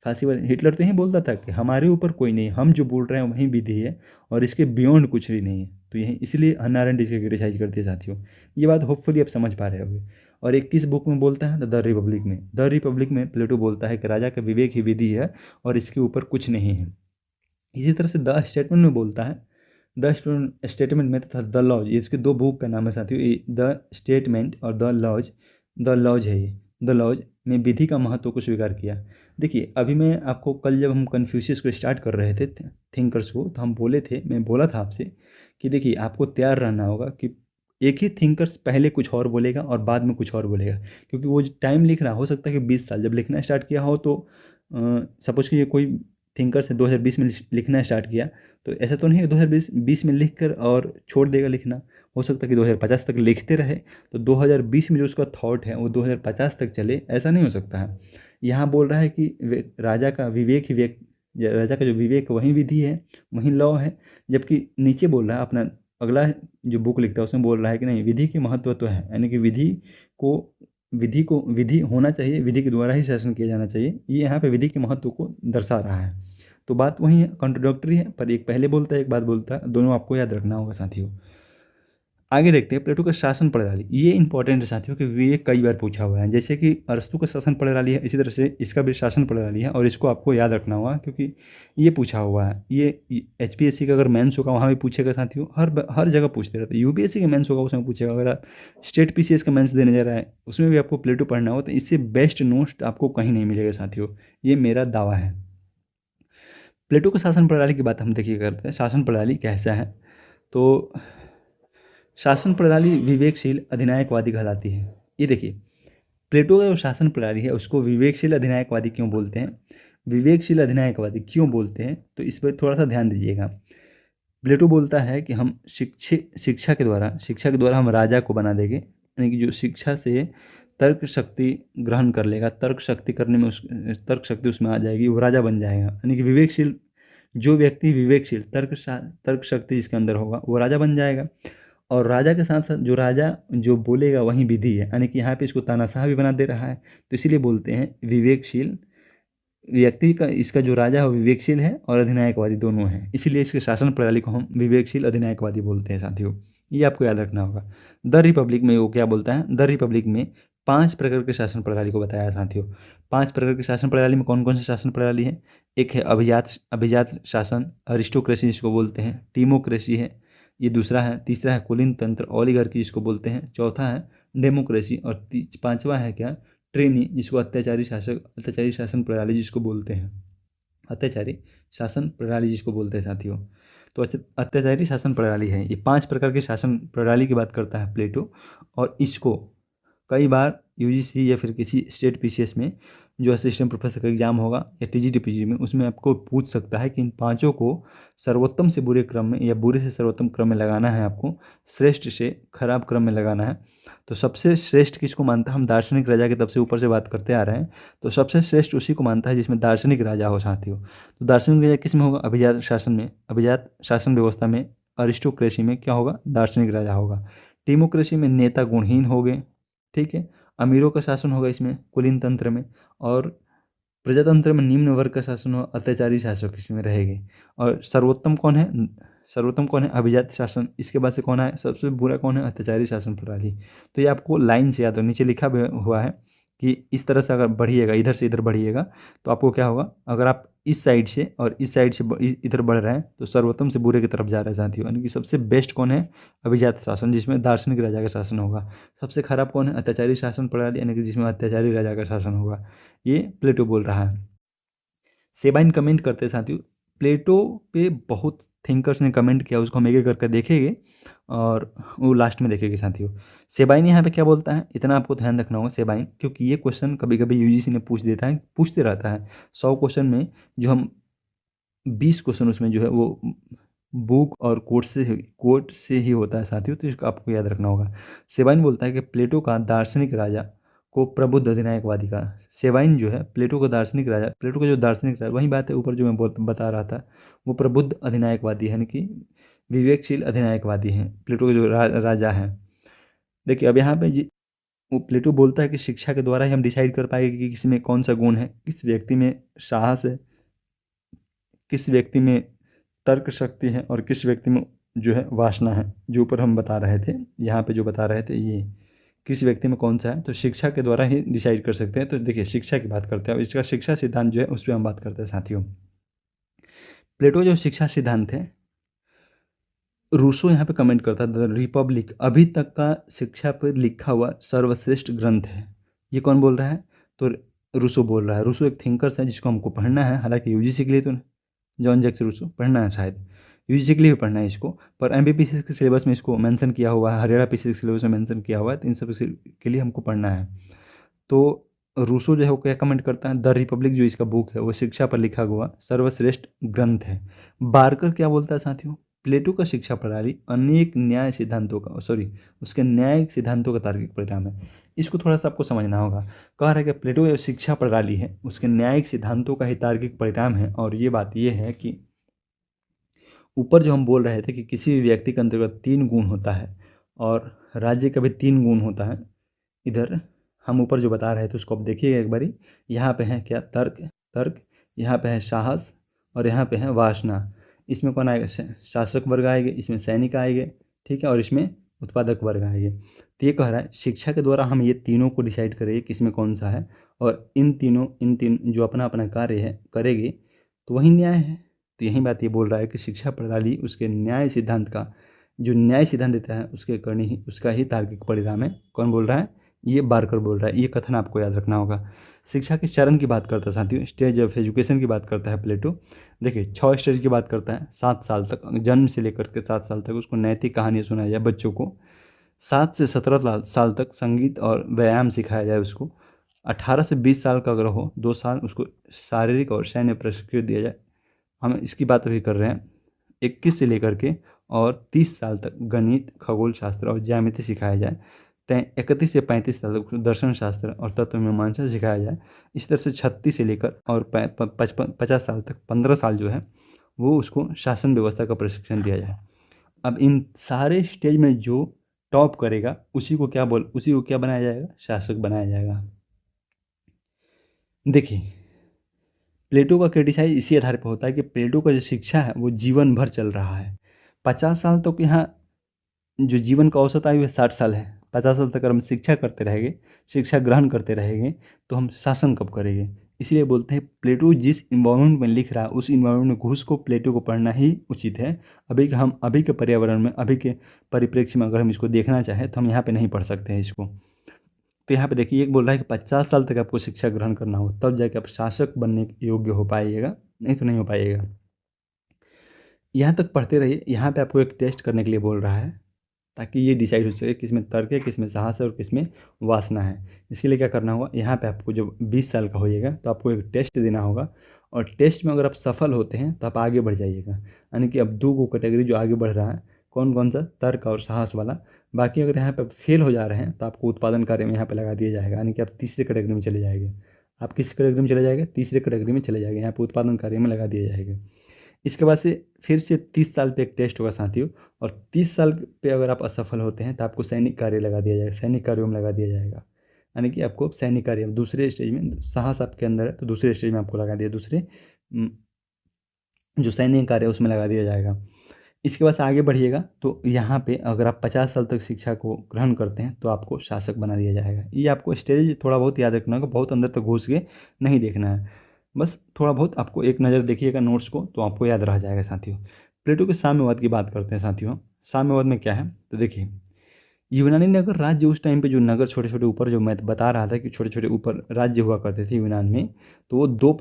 फांसीवाद हिटलर तो यही बोलता था कि हमारे ऊपर कोई नहीं, हम जो बोल रहे हैं वही विधि है और इसके बियॉन्ड कुछ भी नहीं है। तो यही इसलिए हन्ना अरेंट इसके क्रिटिसाइज करते हैं साथियों। ये बात होपफुली आप समझ पा रहे होंगे। और एक किस बुक में बोलता है? द रिपब्लिक में। द रिपब्लिक में प्लेटो बोलता है कि राजा का विवेक ही विधि है और इसके ऊपर कुछ नहीं है। इसी तरह से द स्टेटमेंट में बोलता है, द स्टेटमेंट में तथा द लॉज, ये इसके दो बुक का नाम है साथियों, द स्टेटमेंट और द लॉज है ये। द लॉज में विधि का महत्व को स्वीकार किया। देखिए अभी मैं आपको कल जब हम कन्फ्यूशियस को स्टार्ट कर रहे थे थिंकर्स को, तो हम बोले थे, मैं बोला था आपसे कि देखिए आपको तैयार रहना होगा कि एक ही थिंकर्स पहले कुछ और बोलेगा और बाद में कुछ और बोलेगा, क्योंकि वो टाइम लिख रहा हो सकता है कि 20 साल जब लिखना स्टार्ट किया हो, तो सपोज कि ये कोई थिंकर्स है 2020 में लिखना स्टार्ट किया, तो ऐसा तो नहीं है 2020 में लिख कर और छोड़ देगा लिखना। हो सकता है कि 2050 तक लिखते रहे, तो 2020 में जो उसका थॉट है वो 2050 तक चले, ऐसा नहीं हो सकता है। यहाँ बोल रहा है कि राजा का जो विवेक वही विधि है, वही लॉ है, जबकि नीचे बोल रहा है अपना अगला जो बुक लिखता है उसमें बोल रहा है कि नहीं, विधि के महत्व तो है, यानी कि विधि होना चाहिए, विधि के द्वारा ही शासन किया जाना चाहिए। ये यहाँ पे विधि के महत्व को दर्शा रहा है। तो बात वही है, कॉन्ट्रोडक्टरी है, पर एक पहले बोलता है एक बात बोलता है, दोनों आपको याद रखना होगा साथियों। आगे देखते हैं प्लेटो का शासन प्रणाली। ये इंपॉर्टेंट है साथियों क्योंकि ये कई बार पूछा हुआ है। जैसे कि अरस्तु का शासन प्रणाली है, इसी तरह से इसका भी शासन प्रणाली है और इसको आपको याद रखना होगा क्योंकि ये पूछा हुआ है। ये HPSC का अगर मेंस होगा वहाँ भी पूछेगा साथियों, हर जगह पूछते रहते हैं। UPSC का मेंस होगा उसमें पूछेगा। अगर आप स्टेट PCS का मेंस देने जा रहा है उसमें भी आपको प्लेटो पढ़ना हो, तो इससे बेस्ट नोट्स आपको कहीं नहीं मिलेगा साथियों, ये मेरा दावा है। प्लेटो का शासन प्रणाली की बात हम देखिए करते हैं। शासन प्रणाली कैसा है? तो शासन प्रणाली विवेकशील अधिनायकवादी कहलाती है। ये देखिए प्लेटो का जो शासन प्रणाली है उसको विवेकशील अधिनायकवादी क्यों बोलते हैं, विवेकशील अधिनायकवादी क्यों बोलते हैं, तो इस पर थोड़ा सा ध्यान दीजिएगा। प्लेटो बोलता है कि हम शिक्षा के द्वारा हम राजा को बना देंगे, यानी कि जो शिक्षा से तर्क शक्ति ग्रहण कर लेगा, तर्क शक्ति उसमें आ जाएगी, वो राजा बन जाएगा। यानी कि विवेकशील जो व्यक्ति विवेकशील तर्क शक्ति जिसके अंदर होगा वो राजा बन जाएगा। और राजा के साथ साथ जो राजा जो बोलेगा वही विधि है, यानी कि यहाँ पे इसको तानाशाह भी बना दे रहा है। तो इसीलिए बोलते हैं विवेकशील व्यक्ति का, इसका जो राजा है वो विवेकशील है और अधिनायकवादी दोनों हैं, इसीलिए इसके शासन प्रणाली को हम विवेकशील अधिनायकवादी बोलते हैं साथियों। ये आपको याद रखना होगा। द रिपब्लिक में वो क्या बोलता है? द रिपब्लिक में 5 प्रकार के शासन प्रणाली को बताया साथियों। 5 प्रकार की शासन प्रणाली में कौन कौन सी शासन प्रणाली है? एक है अभिजात शासन, अरिस्टोक्रेसी जिसको बोलते हैं, टीमोक्रेसी है, ये दूसरा है। तीसरा है कुलीन तंत्र, ओलिगार्की जिसको बोलते हैं। चौथा है डेमोक्रेसी और पांचवा है क्या? ट्रेनी, जिसको अत्याचारी शासन प्रणाली जिसको बोलते हैं, अत्याचारी शासन प्रणाली जिसको बोलते हैं साथियों। तो अत्याचारी शासन प्रणाली है। ये 5 प्रकार के शासन प्रणाली की बात करता है प्लेटो, और इसको कई बार UGC या फिर किसी स्टेट PCS में जो असिस्टेंट प्रोफेसर का एग्जाम होगा या TGT PG में, उसमें आपको पूछ सकता है कि इन पांचों को सर्वोत्तम से बुरे क्रम में या बुरे से सर्वोत्तम क्रम में लगाना है, आपको श्रेष्ठ से खराब क्रम में लगाना है। तो सबसे श्रेष्ठ किसको मानता है? हम दार्शनिक राजा के तब से ऊपर से बात करते आ रहे हैं, तो सबसे श्रेष्ठ उसी को मानता है जिसमें दार्शनिक राजा हो साथियों। तो दार्शनिक राजा किस में होगा? अभिजात शासन में, अभिजात शासन व्यवस्था में। अरिस्टोक्रेसी में क्या होगा? दार्शनिक राजा होगा। टीमोक्रेसी में नेता गुणहीन हो गए, ठीक है। अमीरों का शासन होगा इसमें, कुलीन तंत्र में। और प्रजातंत्र में निम्न वर्ग का शासन हो, अत्याचारी शासक इसमें रहेंगे। और सर्वोत्तम कौन है? सर्वोत्तम कौन है? अभिजात शासन। इसके बाद से कौन है? सबसे बुरा कौन है? अत्याचारी शासन प्रणाली। तो ये आपको लाइन से याद हो, नीचे लिखा भी हुआ है कि इस तरह से अगर बढ़िएगा, इधर से इधर बढ़िएगा तो आपको क्या होगा? अगर आप इस साइड से और इस साइड से इधर बढ़ रहे हैं तो सर्वोत्तम से बुरे की तरफ जा रहे हैं साथियों। यानी कि सबसे बेस्ट कौन है? अभिजात शासन, जिसमें दार्शनिक राजा का शासन होगा। सबसे खराब कौन है? अत्याचारी शासन प्रणाली, यानी कि जिसमें अत्याचारी राजा का शासन होगा। ये प्लेटो बोल रहा है। सेबाइन कमेंट करते हैं साथियों, प्लेटो पे बहुत थिंकर्स ने कमेंट किया, उसको हम एक एक करके देखेंगे और वो लास्ट में देखेंगे साथियों। सेबाइन यहाँ पे क्या बोलता है, इतना आपको ध्यान रखना होगा सेबाइन, क्योंकि ये क्वेश्चन कभी कभी यूजीसी ने पूछ देता है, पूछते रहता है। 100 क्वेश्चन में जो हम 20 क्वेश्चन उसमें जो है वो बुक और कोट से ही होता है साथियों, तो इसको आपको याद रखना होगा। सेबाइन बोलता है कि प्लेटो का दार्शनिक राजा को प्रबुद्ध अधिनायकवादी का। सेबाइन जो है प्लेटो का दार्शनिक राजा, प्लेटो का जो दार्शनिक राजा, वही बात है ऊपर जो मैं बता रहा था, वो प्रबुद्ध अधिनायकवादी है, यानी कि विवेकशील अधिनायकवादी हैं प्लेटो के जो राजा हैं। देखिए अब यहाँ पे वो प्लेटो बोलता है कि शिक्षा के द्वारा ही हम डिसाइड कर पाएंगे कि किसी में कौन सा गुण है, किस व्यक्ति में साहस है, किस व्यक्ति में तर्क शक्ति है और किस व्यक्ति में जो है वासना है। जो ऊपर हम बता रहे थे, यहाँ पे जो बता रहे थे, ये किस व्यक्ति में कौन सा है, तो शिक्षा के द्वारा ही डिसाइड कर सकते हैं। तो देखिए शिक्षा की बात करते हैं, अब इसका शिक्षा सिद्धांत जो है उस पर हम बात करते हैं साथियों। प्लेटो जो शिक्षा सिद्धांत है, रूसो यहाँ पे कमेंट करता है, द रिपब्लिक अभी तक का शिक्षा पर लिखा हुआ सर्वश्रेष्ठ ग्रंथ है। ये कौन बोल रहा है? तो रूसो बोल रहा है। रूसो एक थिंकर्स है जिसको हमको पढ़ना है, हालांकि यूजीसी के लिए तो जॉन जैक्स रूसो पढ़ना है, शायद यूजीसी के लिए भी पढ़ना है इसको, पर एमपीपीसी के सिलेबस में इसको मेंशन किया हुआ है, हरियाणा पीसी के सिलेबस में मेंशन किया हुआ है, तो इन सब के लिए हमको पढ़ना है। तो रूसो जो है वो क्या कमेंट करता है, द रिपब्लिक जो इसका बुक है वो शिक्षा पर लिखा हुआ सर्वश्रेष्ठ ग्रंथ है। बारकर क्या बोलता है साथियों, प्लेटो का शिक्षा प्रणाली अनेक न्याय सिद्धांतों का, सॉरी, उसके न्यायिक सिद्धांतों का तार्किक परिणाम है। इसको थोड़ा सा आपको समझना होगा। कह रहा है कि प्लेटो जो शिक्षा प्रणाली है उसके न्यायिक सिद्धांतों का ही तार्किक परिणाम है। और ये बात ये है कि ऊपर जो हम बोल रहे थे कि किसी भी व्यक्ति के अंतर्गत 3 गुण होता है और राज्य का भी 3 गुण होता है। इधर हम ऊपर जो बता रहे थे उसको आप देखिएगा एक बारी। यहाँ पे है क्या? तर्क, तर्क, यहाँ पे है साहस और यहाँ पे है वासना। इसमें कौन आएगा? शासक वर्ग आएंगे, इसमें सैनिक आएंगे, ठीक है, और इसमें उत्पादक वर्ग आएंगे। तो ये कह रहा है शिक्षा के द्वारा हम ये तीनों को डिसाइड करेंगे किसमें कौन सा है, और इन तीन जो अपना अपना कार्य है करेंगे तो वही न्याय है। तो यही बात ये बोल रहा है कि शिक्षा प्रणाली उसके न्याय सिद्धांत का, जो न्याय सिद्धांत देता है उसके करनी ही उसका ही तार्किक परिणाम है। कौन बोल रहा है? ये बारकर बोल रहा है। ये कथन आपको याद रखना होगा। शिक्षा के चरण की बात करता है साथियों, स्टेज ऑफ एजुकेशन की बात करता है प्लेटो। देखिए 6 स्टेज की बात करता है। 7 साल तक, जन्म से लेकर के 7 साल तक उसको नैतिक कहानियाँ सुनाई जाए बच्चों को। 7 से 17 साल तक संगीत और व्यायाम सिखाया जाए उसको। 18 से 20 साल का अगर हो, 2 साल उसको शारीरिक और सैन्य प्रशिक्षण दिया जाए। हम इसकी बात अभी कर रहे हैं। 21 से लेकर के और 30 साल तक गणित, खगोल शास्त्र और ज्यामिति सिखाया जाए। 31 से 35 साल तक दर्शन शास्त्र और तत्व मीमांसा सिखाया जाए। इस तरह से 36 से लेकर और 50 साल तक 15 साल जो है वो उसको शासन व्यवस्था का प्रशिक्षण दिया जाए। अब इन सारे स्टेज में जो टॉप करेगा उसी को क्या बनाया जाएगा? शासक बनाया जाएगा। देखिए प्लेटो का क्रिटिसाइज इसी आधार पर होता है कि प्लेटो का जो शिक्षा है वो जीवन भर चल रहा है। 50 साल तक यहाँ जो जीवन का औसत आयु है 60 साल है। 50 साल तक अगर हम शिक्षा करते रहेंगे, शिक्षा ग्रहण करते रहेंगे तो हम शासन कब करेंगे? इसलिए बोलते हैं प्लेटो जिस इन्वायरमेंट में लिख रहा है उस इन्वायरमेंट में घुस को प्लेटो को पढ़ना ही उचित है। अभी के पर्यावरण में, अभी के परिप्रेक्ष्य में अगर हम इसको देखना चाहें तो हम यहाँ पे नहीं पढ़ सकते हैं इसको। तो यहाँ पे देखिए एक बोल रहा है कि 50 साल तक आपको शिक्षा ग्रहण करना हो तब जाके आप शासक बनने के योग्य हो पाइएगा, नहीं तो नहीं हो पाइएगा। यहाँ तक पढ़ते रहिए। यहाँ पे आपको एक टेस्ट करने के लिए बोल रहा है ताकि ये डिसाइड हो सके किस में तर्क है, किस में साहस है और किस में वासना है। इसके लिए क्या करना होगा, यहाँ पे आपको जब 20 साल का होइएगा तो आपको एक टेस्ट देना होगा और टेस्ट में अगर आप सफल होते हैं तो आप आगे बढ़ जाइएगा। यानी कि अब 2 कैटेगरी जो आगे बढ़ रहा है, कौन कौन सा? तर्क और साहस वाला। बाकी अगर यहाँ पे फेल हो जा रहे हैं तो आपको उत्पादन कार्य में यहाँ पे लगा दिया जाएगा, यानी कि आप तीसरे कैटेगरी में चले जाएंगे। आप किस कैटेगरी में चले जाएंगे? तीसरे कैटेगरी में चले जाएंगे, यहाँ पे उत्पादन कार्य में लगा दिया जाएगा। इसके बाद से फिर से 30 साल पे एक टेस्ट होगा साथियों, और 30 साल पे अगर आप असफल होते हैं तो आपको सैनिक कार्य लगा दिया जाएगा, सैनिक कार्यों में लगा दिया जाएगा। यानी कि आपको सैनिक कार्य दूसरे स्टेज में, साहस आपके अंदर है तो दूसरे स्टेज में आपको लगा दिया, दूसरे जो सैनिक कार्य है उसमें लगा दिया जाएगा। इसके बाद से आगे बढ़िएगा तो यहाँ पे अगर आप 50 साल तक शिक्षा को ग्रहण करते हैं तो आपको शासक बना दिया जाएगा। ये आपको स्टेज थोड़ा बहुत याद रखना होगा, बहुत अंदर तक घुस के नहीं देखना है, बस थोड़ा बहुत आपको एक नज़र देखिएगा नोट्स को तो आपको याद रह जाएगा साथियों। प्लेटो के साम्यवाद की बात करते हैं साथियों। साम्यवाद में क्या है तो देखिए, यूनानी नगर राज्य उस टाइम पे जो नगर छोटे छोटे ऊपर जो मैं बता रहा था कि छोटे छोटे ऊपर राज्य हुआ करते थे यूनान में, तो वो दो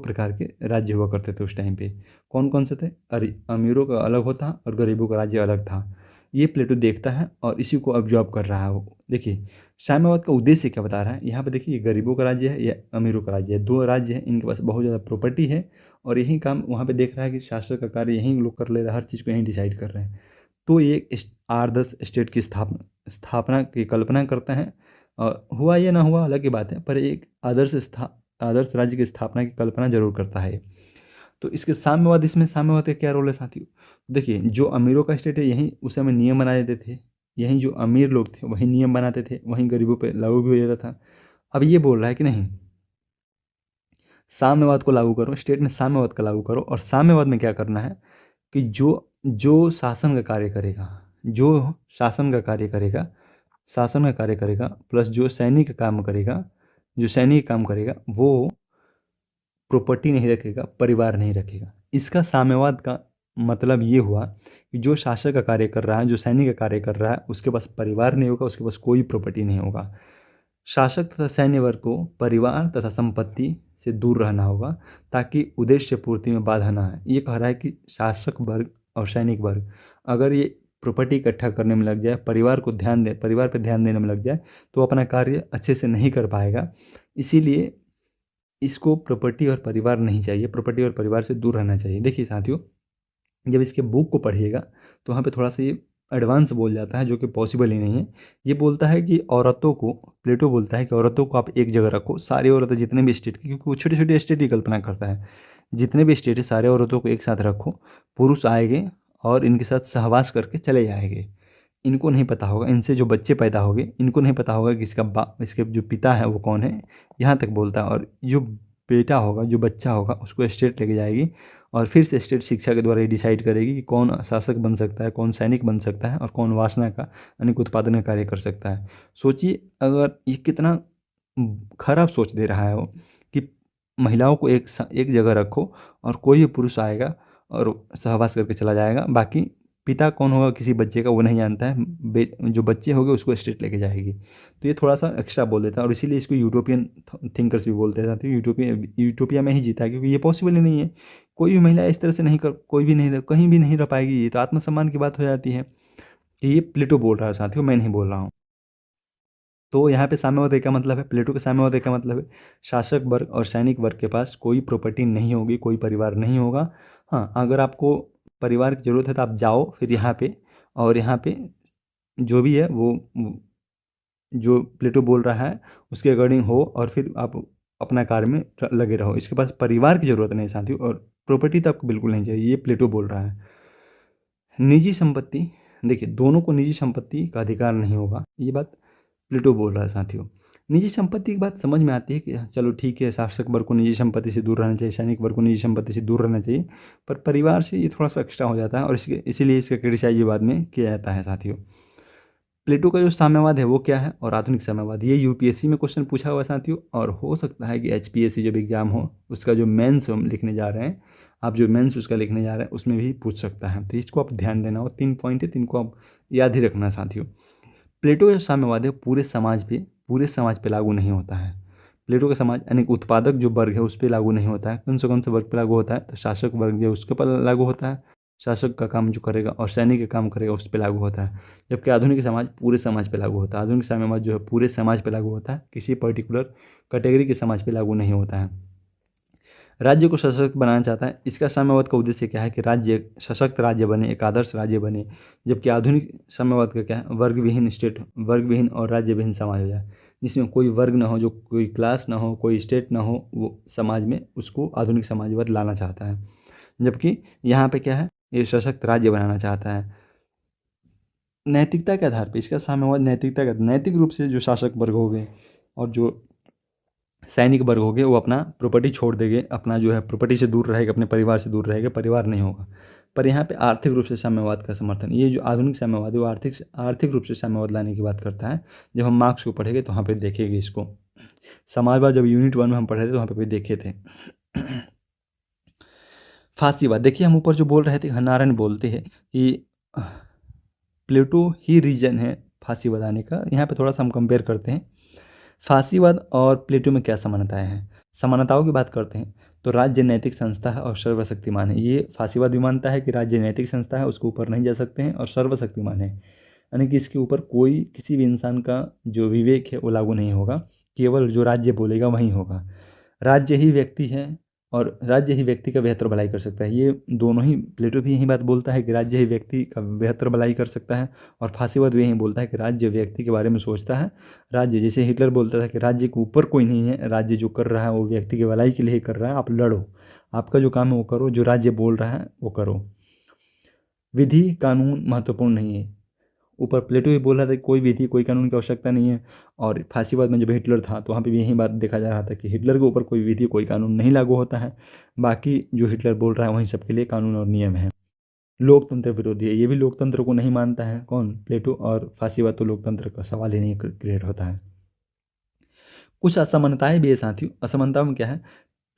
प्रकार के राज्य हुआ करते थे उस टाइम पे। कौन कौन से थे? अरे अमीरों का अलग होता और गरीबों का राज्य अलग था। ये प्लेटो देखता है और इसी को ऑब्जर्व कर रहा है वो। देखिए साम्यवाद का उद्देश्य क्या बता रहा है यहाँ पे, देखिए ये गरीबों का राज्य है, या अमीरों का राज्य है, दो राज्य है, इनके पास बहुत ज़्यादा प्रॉपर्टी है और यही काम वहाँ पे देख रहा है कि शासक का कार्य यहीं लोग कर ले रहे हैं, हर चीज़ को यहीं डिसाइड कर रहे हैं। तो ये एक आदर्श स्टेट की स्थापना की कल्पना करते हैं। और हुआ या ना हुआ अलग की बात है, पर एक आदर्श राज्य की स्थापना की कल्पना जरूर करता है। तो इसके साम्यवाद, इसमें साम्यवाद का क्या रोल है साथियों? देखिए जो अमीरों का स्टेट है यहीं उस समय नियम बना देते थे, यहीं जो अमीर लोग थे वहीं नियम बनाते थे, वहीं गरीबों पे लागू भी हो जाता था। अब ये बोल रहा है कि नहीं, साम्यवाद को लागू करो, स्टेट में साम्यवाद का लागू करो। और साम्यवाद में क्या करना है कि जो शासन का कार्य करेगा, जो शासन का कार्य करेगा शासन का कार्य करेगा प्लस जो सैनिक काम करेगा, जो सैनिक काम करेगा वो प्रॉपर्टी नहीं रखेगा, परिवार नहीं रखेगा। इसका साम्यवाद का मतलब ये हुआ कि जो शासक का कार्य कर रहा है, जो सैनिक का कार्य कर रहा है, उसके पास परिवार नहीं होगा, उसके पास कोई प्रॉपर्टी नहीं होगा। शासक तथा सैन्य वर्ग को परिवार तथा संपत्ति से दूर रहना होगा ताकि उद्देश्य पूर्ति में बाधा ना आए। ये कह रहा है कि शासक वर्ग और सैनिक वर्ग अगर ये प्रॉपर्टी इकट्ठा करने में लग जाए, परिवार पर ध्यान देने में लग जाए तो अपना कार्य अच्छे से नहीं कर पाएगा। इसीलिए इसको प्रॉपर्टी और परिवार नहीं चाहिए, प्रॉपर्टी और परिवार से दूर रहना चाहिए। देखिए साथियों, जब इसके बुक को पढ़िएगा तो वहाँ पे थोड़ा सा ये एडवांस बोल जाता है जो कि पॉसिबल ही नहीं है। ये बोलता है कि औरतों को, प्लेटो बोलता है कि औरतों को आप एक जगह रखो, सारी औरतें जितने भी स्टेट की, क्योंकि वो छोटे छोटे स्टेट की कल्पना करता है, जितने भी स्टेट है सारे औरतों को एक साथ रखो, पुरुष आएंगे और इनके साथ सहवास करके चले जाएंगे। इनको नहीं पता होगा, इनसे जो बच्चे पैदा होंगे इनको नहीं पता होगा कि इसके जो पिता है वो कौन है, यहाँ तक बोलता है। और जो बेटा होगा, जो बच्चा होगा, उसको स्टेट लेके जाएगी और फिर से स्टेट शिक्षा के द्वारा ये डिसाइड करेगी कि कौन शासक बन सकता है, कौन सैनिक बन सकता है और कौन वासना का यानी कि उत्पादन का कार्य कर सकता है। सोचिए अगर ये कितना खराब सोच दे रहा है वो, कि महिलाओं को एक जगह रखो और कोई भी पुरुष आएगा और सहवास करके चला जाएगा, बाकी पिता कौन होगा किसी बच्चे का वो नहीं जानता है, जो बच्चे होंगे उसको स्टेट लेके जाएगी। तो ये थोड़ा सा एक्स्ट्रा बोल देता है और इसीलिए इसको यूटोपियन थिंकर्स भी बोलते हैं। तो यूटोपिया में ही जीता है, क्योंकि ये पॉसिबल ही नहीं है। कोई भी महिला इस तरह से नहीं कर, कोई भी नहीं कहीं भी नहीं रह पाएगी। ये तो आत्मसम्मान की बात हो जाती है। कि ये प्लेटो बोल रहा है साथियों, मैं नहीं बोल रहा हूँ। तो यहाँ पे साम्यवाद का मतलब है, प्लेटो के साम्यवाद का मतलब है शासक वर्ग और सैनिक वर्ग के पास कोई प्रॉपर्टी नहीं होगी, कोई परिवार नहीं होगा। हाँ, अगर आपको परिवार की ज़रूरत है तो आप जाओ फिर यहाँ पे, और यहाँ पे जो भी है वो जो प्लेटो बोल रहा है उसके अकॉर्डिंग हो और फिर आप अपना कार्य में लगे रहो। इसके पास परिवार की ज़रूरत नहीं साथियों, और प्रॉपर्टी तो आपको बिल्कुल नहीं चाहिए, ये प्लेटो बोल रहा है। निजी संपत्ति, देखिए दोनों को निजी संपत्ति का अधिकार नहीं होगा, ये बात प्लेटो बोल रहा है साथियों। निजी संपत्ति की बात समझ में आती है कि चलो ठीक है, शासक वर्ग को निजी संपत्ति से दूर रहना चाहिए, सैनिक वर्ग को निजी संपत्ति से दूर रहना चाहिए, पर परिवार से ये थोड़ा सा एक्स्ट्रा हो जाता है और इसीलिए इसका क्रिटिसाइज बाद में किया जाता है साथियों। प्लेटो का जो साम्यवाद है वो क्या है और आधुनिक साम्यवाद, ये यूपीएससी में क्वेश्चन पूछा हुआ है साथियों, और हो सकता है कि एचपीएससी जब एग्जाम हो उसका जो मेंस हम लिखने जा रहे हैं, आप जो मेंस उसका लिखने जा रहे हैं उसमें भी पूछ सकता है। तो इसको आप ध्यान देना, और 3 पॉइंट है, 3 को आप याद ही रखना साथियों। प्लेटो का साम्यवाद है पूरे समाज पे लागू नहीं होता है। प्लेटो का समाज यानी कि उत्पादक जो वर्ग है उस पर लागू नहीं होता है। कौन से वर्ग पे लागू होता है? तो शासक वर्ग जो उसके पर लागू होता है, शासक का काम जो करेगा और सैनिक का काम करेगा उस पर लागू होता है। जबकि आधुनिक समाज पूरे समाज पे लागू होता है। आधुनिक साम्यवाद जो है पूरे समाज पे लागू होता है, किसी पर्टिकुलर कैटेगरी के समाज पे लागू नहीं होता है। राज्य को सशक्त बनाना चाहता है। इसका साम्यवाद का उद्देश्य क्या है कि राज्य एक सशक्त राज्य बने, एक आदर्श राज्य बने। जबकि आधुनिक साम्यवाद का क्या है? वर्ग विहीन और राज्य विहीन समाज हो जाए, जिसमें कोई वर्ग ना हो, जो कोई क्लास ना हो, कोई स्टेट ना हो, वो समाज में, उसको आधुनिक समाजवाद लाना चाहता है। जबकि यहाँ पे क्या है, ये सशक्त राज्य बनाना चाहता है। नैतिकता के आधार पर इसका साम्यवाद नैतिक रूप से जो शासक वर्ग हो गए और जो सैनिक वर्ग हो गए वो अपना प्रॉपर्टी छोड़ देंगे, अपना जो है प्रॉपर्टी से दूर रहेगा, अपने परिवार से दूर रहेगा, परिवार नहीं होगा। पर यहाँ पे आर्थिक रूप से साम्यवाद का समर्थन, ये जो आधुनिक साम्यवाद है वो आर्थिक रूप से साम्यवाद लाने की बात करता है। जब हम मार्क्स को पढ़ेंगे तो वहाँ पे देखेंगे इसको। समाजवाद जब यूनिट 1 में हम पढ़े थे तो वहाँ पे भी देखे थे। फांसीवाद, देखिए हम ऊपर जो बोल रहे थे, नारायण बोलते हैं कि प्लेटो ही रीजन है फांसीवाद आने का। यहाँ पे थोड़ा सा हम कंपेयर करते हैं फांसीवाद और प्लेटो में क्या समानताएं हैं। समानताओं की बात करते हैं तो राज्य नैतिक संस्था है और सर्वशक्तिमान है। ये फांसीवाद भी मानता है कि राज्य नैतिक संस्था है, उसके ऊपर नहीं जा सकते हैं, और सर्वशक्तिमान है, यानी कि इसके ऊपर कोई किसी भी इंसान का जो विवेक है वो लागू नहीं होगा, केवल जो राज्य बोलेगा वही होगा। राज्य ही व्यक्ति है और राज्य ही व्यक्ति का बेहतर भलाई कर सकता है। ये दोनों ही, प्लेटो भी यही बात बोलता है कि राज्य ही व्यक्ति का बेहतर भलाई कर सकता है, और फांसीवाद भी यही बोलता है कि राज्य व्यक्ति के बारे में सोचता है। राज्य, जैसे हिटलर बोलता था कि राज्य के ऊपर कोई नहीं है, राज्य जो कर रहा है वो व्यक्ति के भलाई के लिए ही कर रहा है, आप लड़ो, आपका जो काम है वो करो, जो राज्य बोल रहा है वो करो। विधि कानून महत्वपूर्ण नहीं है। ऊपर प्लेटो भी बोल रहा था कि कोई विधि कोई कानून की आवश्यकता नहीं है, और फांसीवाद में जब हिटलर था तो वहाँ पे भी यही बात देखा जा रहा था कि हिटलर के ऊपर कोई विधि कोई कानून नहीं लागू होता है, बाकी जो हिटलर बोल रहा है वहीं सबके लिए कानून और नियम है। लोकतंत्र विरोधी है, ये भी लोकतंत्र को नहीं मानता है। कौन? प्लेटो। और फांसीवाद तो लोकतंत्र का सवाल ही नहीं क्रिएट होता है। कुछ असमानताएं भी है साथियों। असमानताओं में क्या है?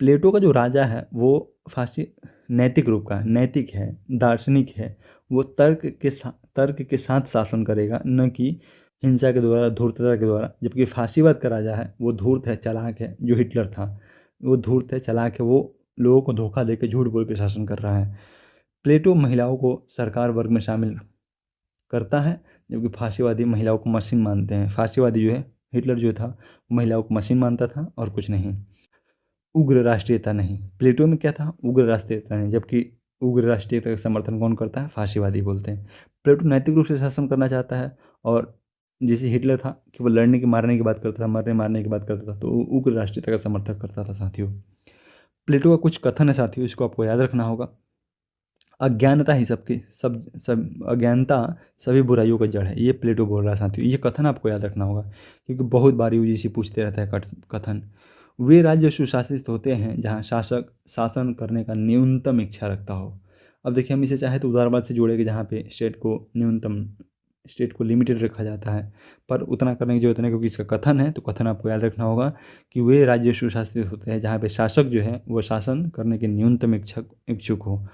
प्लेटो का जो राजा है वो फांसी नैतिक रूप का, नैतिक है, दार्शनिक है, वो तर्क के साथ शासन करेगा, न कि हिंसा के द्वारा, धूर्तता के द्वारा। जबकि फांसीवाद का राजा है वो धूर्त है, चालाक है, जो हिटलर था वो धूर्त है, चालाक है, वो लोगों को धोखा देकर झूठ बोल के शासन कर रहा है। प्लेटो महिलाओं को सरकार वर्ग में शामिल करता है, जबकि फांसीवादी महिलाओं को मशीन मानते हैं। फांसीवादी जो है, हिटलर जो था, महिलाओं को मशीन मानता था और कुछ नहीं। उग्र राष्ट्रीयता नहीं, प्लेटो में क्या था? उग्र राष्ट्रीयता नहीं, जबकि उग्र राष्ट्रीयता का समर्थन कौन करता है? फांसीवादी बोलते हैं। प्लेटो नैतिक रूप से शासन करना चाहता है, और जैसे हिटलर था कि वो लड़ने की मारने की बात करता था, मरने मारने की बात करता था, तो वो उग्र राष्ट्रीयता का समर्थक करता था साथियों। प्लेटो का कुछ कथन है साथियों, इसको आपको याद रखना होगा। अज्ञानता ही सबकी सब अज्ञानता सभी बुराइयों का जड़ है, ये प्लेटो बोल रहा है साथियों। ये कथन आपको याद रखना होगा, क्योंकि बहुत बार यूजीसी पूछते रहता है कथन। वे राज्य सुशासित होते हैं जहाँ शासक शासन करने का न्यूनतम इच्छा रखता हो। अब देखिए, हम इसे चाहे तो उदारवाद से जोड़ेंगे, जहाँ पे स्टेट को लिमिटेड रखा जाता है, पर उतना करने की जरूरत नहीं, क्योंकि इसका कथन है, तो कथन आपको याद रखना होगा कि वे राज्य सुशासित होते हैं जहाँ पे शासक जो है वो शासन करने के न्यूनतम इच्छुक हो।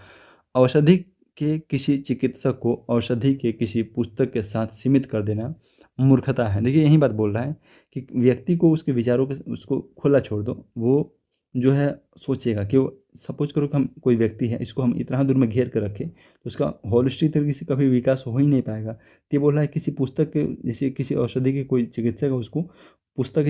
औषधि के किसी चिकित्सक को औषधि के किसी पुस्तक के साथ सीमित कर देना मूर्खता है। देखिए, यही बात बोल रहा है कि व्यक्ति को उसके विचारों के, उसको खुला छोड़ दो, वो जो है सोचेगा कि वो, सपोज करो कि हम कोई व्यक्ति है, इसको हम इतना दूर में घेर कर रखें तो उसका होलिस्टिक तरीके से कभी विकास हो ही नहीं पाएगा। तो ये बोल रहा है किसी पुस्तक के, जैसे किसी औषधि के कोई चिकित्सक है, उसको पुस्तक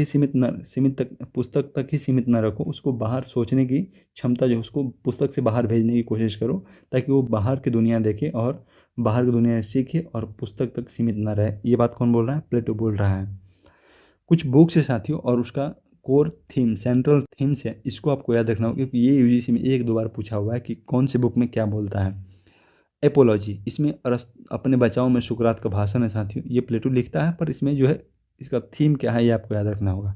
तक ही सीमित न रखो, उसको बाहर सोचने की क्षमता जो है उसको पुस्तक से बाहर भेजने की कोशिश करो, ताकि वो बाहर की दुनिया देखे और बाहर की दुनिया सीखे और पुस्तक तक सीमित ना रहे। ये बात कौन बोल रहा है? प्लेटो बोल रहा है। कुछ बुक्स है साथियों, और उसका कोर थीम, सेंट्रल थीम्स है, इसको आपको याद रखना होगा, क्योंकि ये यूजीसी में एक दो बार पूछा हुआ है कि कौन से बुक में क्या बोलता है। एपोलॉजी, इसमें अपने बचाव में सुकरात का भाषण है साथियों, ये प्लेटो लिखता है, पर इसमें जो है इसका थीम क्या है ये आपको याद रखना होगा।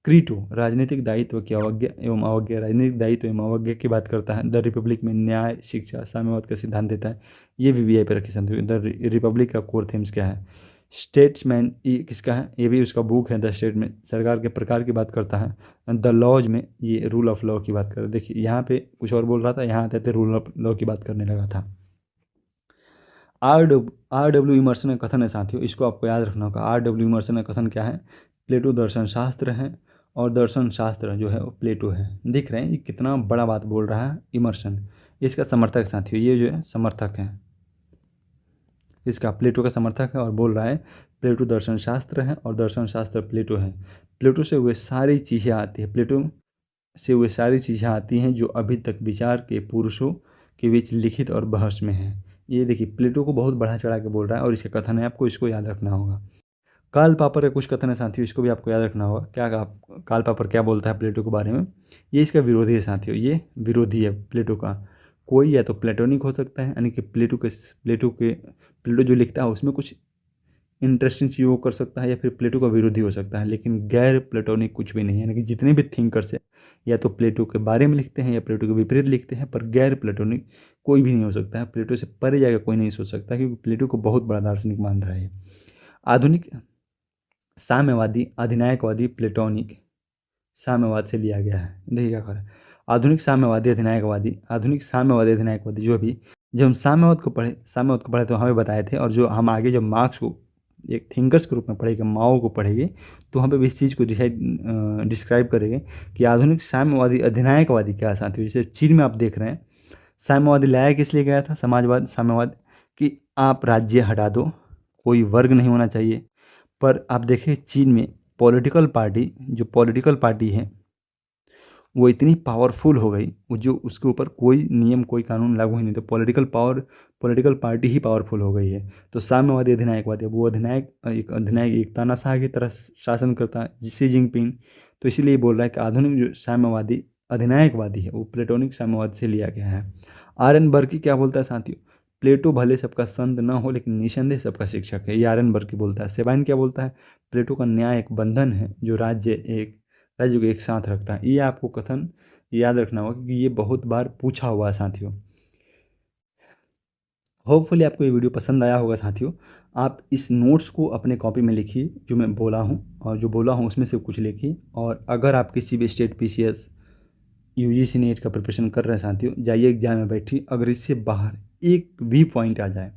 क्रीटो, राजनीतिक दायित्व की अवज्ञा एवं अवज्ञा, राजनीतिक दायित्व एवं अवज्ञा की बात करता है। द रिपब्लिक में न्याय, शिक्षा, साम्यवाद का सिद्धांत देता है। ये वीवीआई पे रखी साथियों। द रिपब्लिक का कोर थीम्स क्या है? स्टेट्समैन, ये किसका है? ये भी उसका बुक है। द स्टेट में सरकार के प्रकार की बात करता है। द लॉज में ये रूल ऑफ लॉ की बात कर, देखिए यहाँ पे कुछ और बोल रहा था, यहाँ आते रूल ऑफ लॉ की बात करने लगा था। आर डब्ल्यू इमर्सन का कथन है साथियों, इसको आपको याद रखना होगा। आर डब्ल्यू इमर्सन का कथन क्या है? प्लेटो दर्शन शास्त्र है, और दर्शन शास्त्र जो है वो प्लेटो है। दिख रहे हैं ये कितना बड़ा बात बोल रहा है इमर्सन। इसका समर्थक साथियों, ये जो है समर्थक है इसका, प्लेटो का समर्थक है, और बोल रहा है प्लेटो दर्शन शास्त्र है और दर्शन शास्त्र प्लेटो है। प्लेटो से वे सारी चीज़ें आती है, प्लेटो से वे सारी चीज़ें आती हैं जो अभी तक विचार के पुरुषों के बीच लिखित और बहस में है। ये देखिए, प्लेटो को बहुत बढ़ा चढ़ा के बोल रहा है, और इसका कथन है, आपको इसको याद रखना होगा। कार्ल पापर का कुछ कथन है साथियों, इसको भी आपको याद रखना होगा। क्या कार्ल पापर क्या बोलता है प्लेटो के बारे में? ये इसका विरोधी है साथियों, ये विरोधी है प्लेटो का। कोई या तो प्लेटोनिक हो सकता है, यानी कि प्लेटो जो लिखता है उसमें कुछ इंटरेस्टिंग चीज़ वो कर सकता है, या फिर प्लेटो का विरोधी हो सकता है, लेकिन गैर प्लेटोनिक कुछ भी नहीं है। यानी कि जितने भी थिंकर्स है या तो प्लेटो के बारे में लिखते हैं या प्लेटो के विपरीत लिखते हैं, पर गैर प्लेटोनिक कोई भी नहीं हो सकता है। प्लेटो से परे जाकर कोई नहीं सोच सकता, क्योंकि प्लेटो को बहुत बड़ा दार्शनिक मान रहा है। आधुनिक साम्यवादी अधिनायकवादी प्लेटोनिक साम्यवाद से लिया गया है। देखिए क्या कर रहा है, आधुनिक साम्यवादी अधिनायकवादी जो भी, जब हम साम्यवाद को पढ़े तो हमें बताए थे, और जो हम आगे जब मार्क्स को एक थिंकर्स के रूप में पढ़ेंगे, माओ को पढ़ेंगे, तो हम पे भी इस चीज़ को डिस्क्राइब करेंगे कि आधुनिक साम्यवादी अधिनायकवादी क्या है साथियों। जैसे चीन में आप देख रहे हैं, साम्यवादी लाया किस लिए गया था, समाजवाद साम्यवाद, कि आप राज्य हटा दो, कोई वर्ग नहीं होना चाहिए। पर आप देखें चीन में पॉलिटिकल पार्टी है वो इतनी पावरफुल हो गई, वो जो उसके ऊपर कोई नियम कोई कानून लागू ही नहीं, तो पॉलिटिकल पार्टी ही पावरफुल हो गई है। तो साम्यवादी अधिनायकवादी है, वो अधिनायक एक तानाशाह की तरह शासन करता है, शी जिनपिंग। तो इसीलिए बोल रहा है कि आधुनिक जो साम्यवादी अधिनायकवादी है वो प्लेटोनिक साम्यवाद से लिया गया है। RN बर्की क्या बोलता है साथियों, प्लेटो भले सबका संत न हो लेकिन निसंदेह सबका शिक्षक है, ये RN बर्की बोलता है। सेबाइन क्या बोलता है, प्लेटो का न्याय एक बंधन है जो राज्य को एक साथ रखता है। ये आपको कथन याद रखना होगा, क्योंकि ये बहुत बार पूछा हुआ है साथियों। होपफुली आपको ये वीडियो पसंद आया होगा साथियों। आप इस नोट्स को अपने कॉपी में लिखिए, जो मैं बोला हूँ और जो बोला हूँ उसमें से कुछ लिखिए। और अगर आप किसी भी स्टेट PCS UGC नेट का प्रिपरेशन कर रहे हैं साथियों, जाइए एग्जाम में बैठिए। अगर इससे बाहर एक भी पॉइंट आ जाए,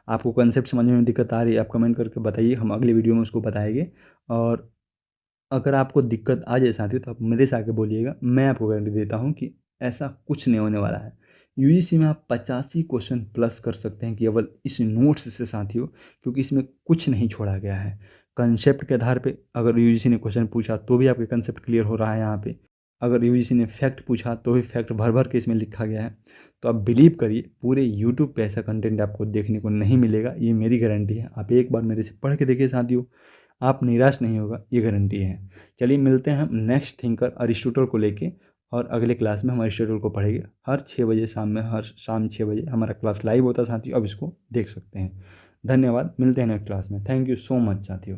आपको कंसेप्ट समझने में दिक्कत आ रही है, आप कमेंट करके बताइए, हम अगले वीडियो में उसको बताएंगे। और अगर आपको दिक्कत आ जाए साथियों तो आप मेरे से आके बोलिएगा, मैं आपको गारंटी देता हूँ कि ऐसा कुछ नहीं होने वाला है। UGC में आप 85 क्वेश्चन प्लस कर सकते हैं केवल इस नोट्स से साथियों, क्योंकि इसमें कुछ नहीं छोड़ा गया है। कंसेप्ट के आधार पे अगर UGC ने क्वेश्चन पूछा तो भी आपके कंसेप्ट क्लियर हो रहा है यहाँ पे। अगर UGC ने फैक्ट पूछा तो भी फैक्ट भर भर के इसमें लिखा गया है। तो आप बिलीव करिए, पूरे यूट्यूब पे ऐसा कंटेंट आपको देखने को नहीं मिलेगा, ये मेरी गारंटी है। आप एक बार मेरे से पढ़ के देखिए साथियों, आप निराश नहीं होगा, ये गारंटी है। चलिए मिलते हैं हम नेक्स्ट थिंकर अरिस्टोटल को लेके, और अगले क्लास में हम अरिस्टोटल को पढ़ेंगे। हर 6 बजे हर शाम 6 बजे हमारा क्लास लाइव होता है साथियों, अब इसको देख सकते हैं। धन्यवाद, मिलते हैं नेक्स्ट क्लास में। थैंक यू सो मच साथियों।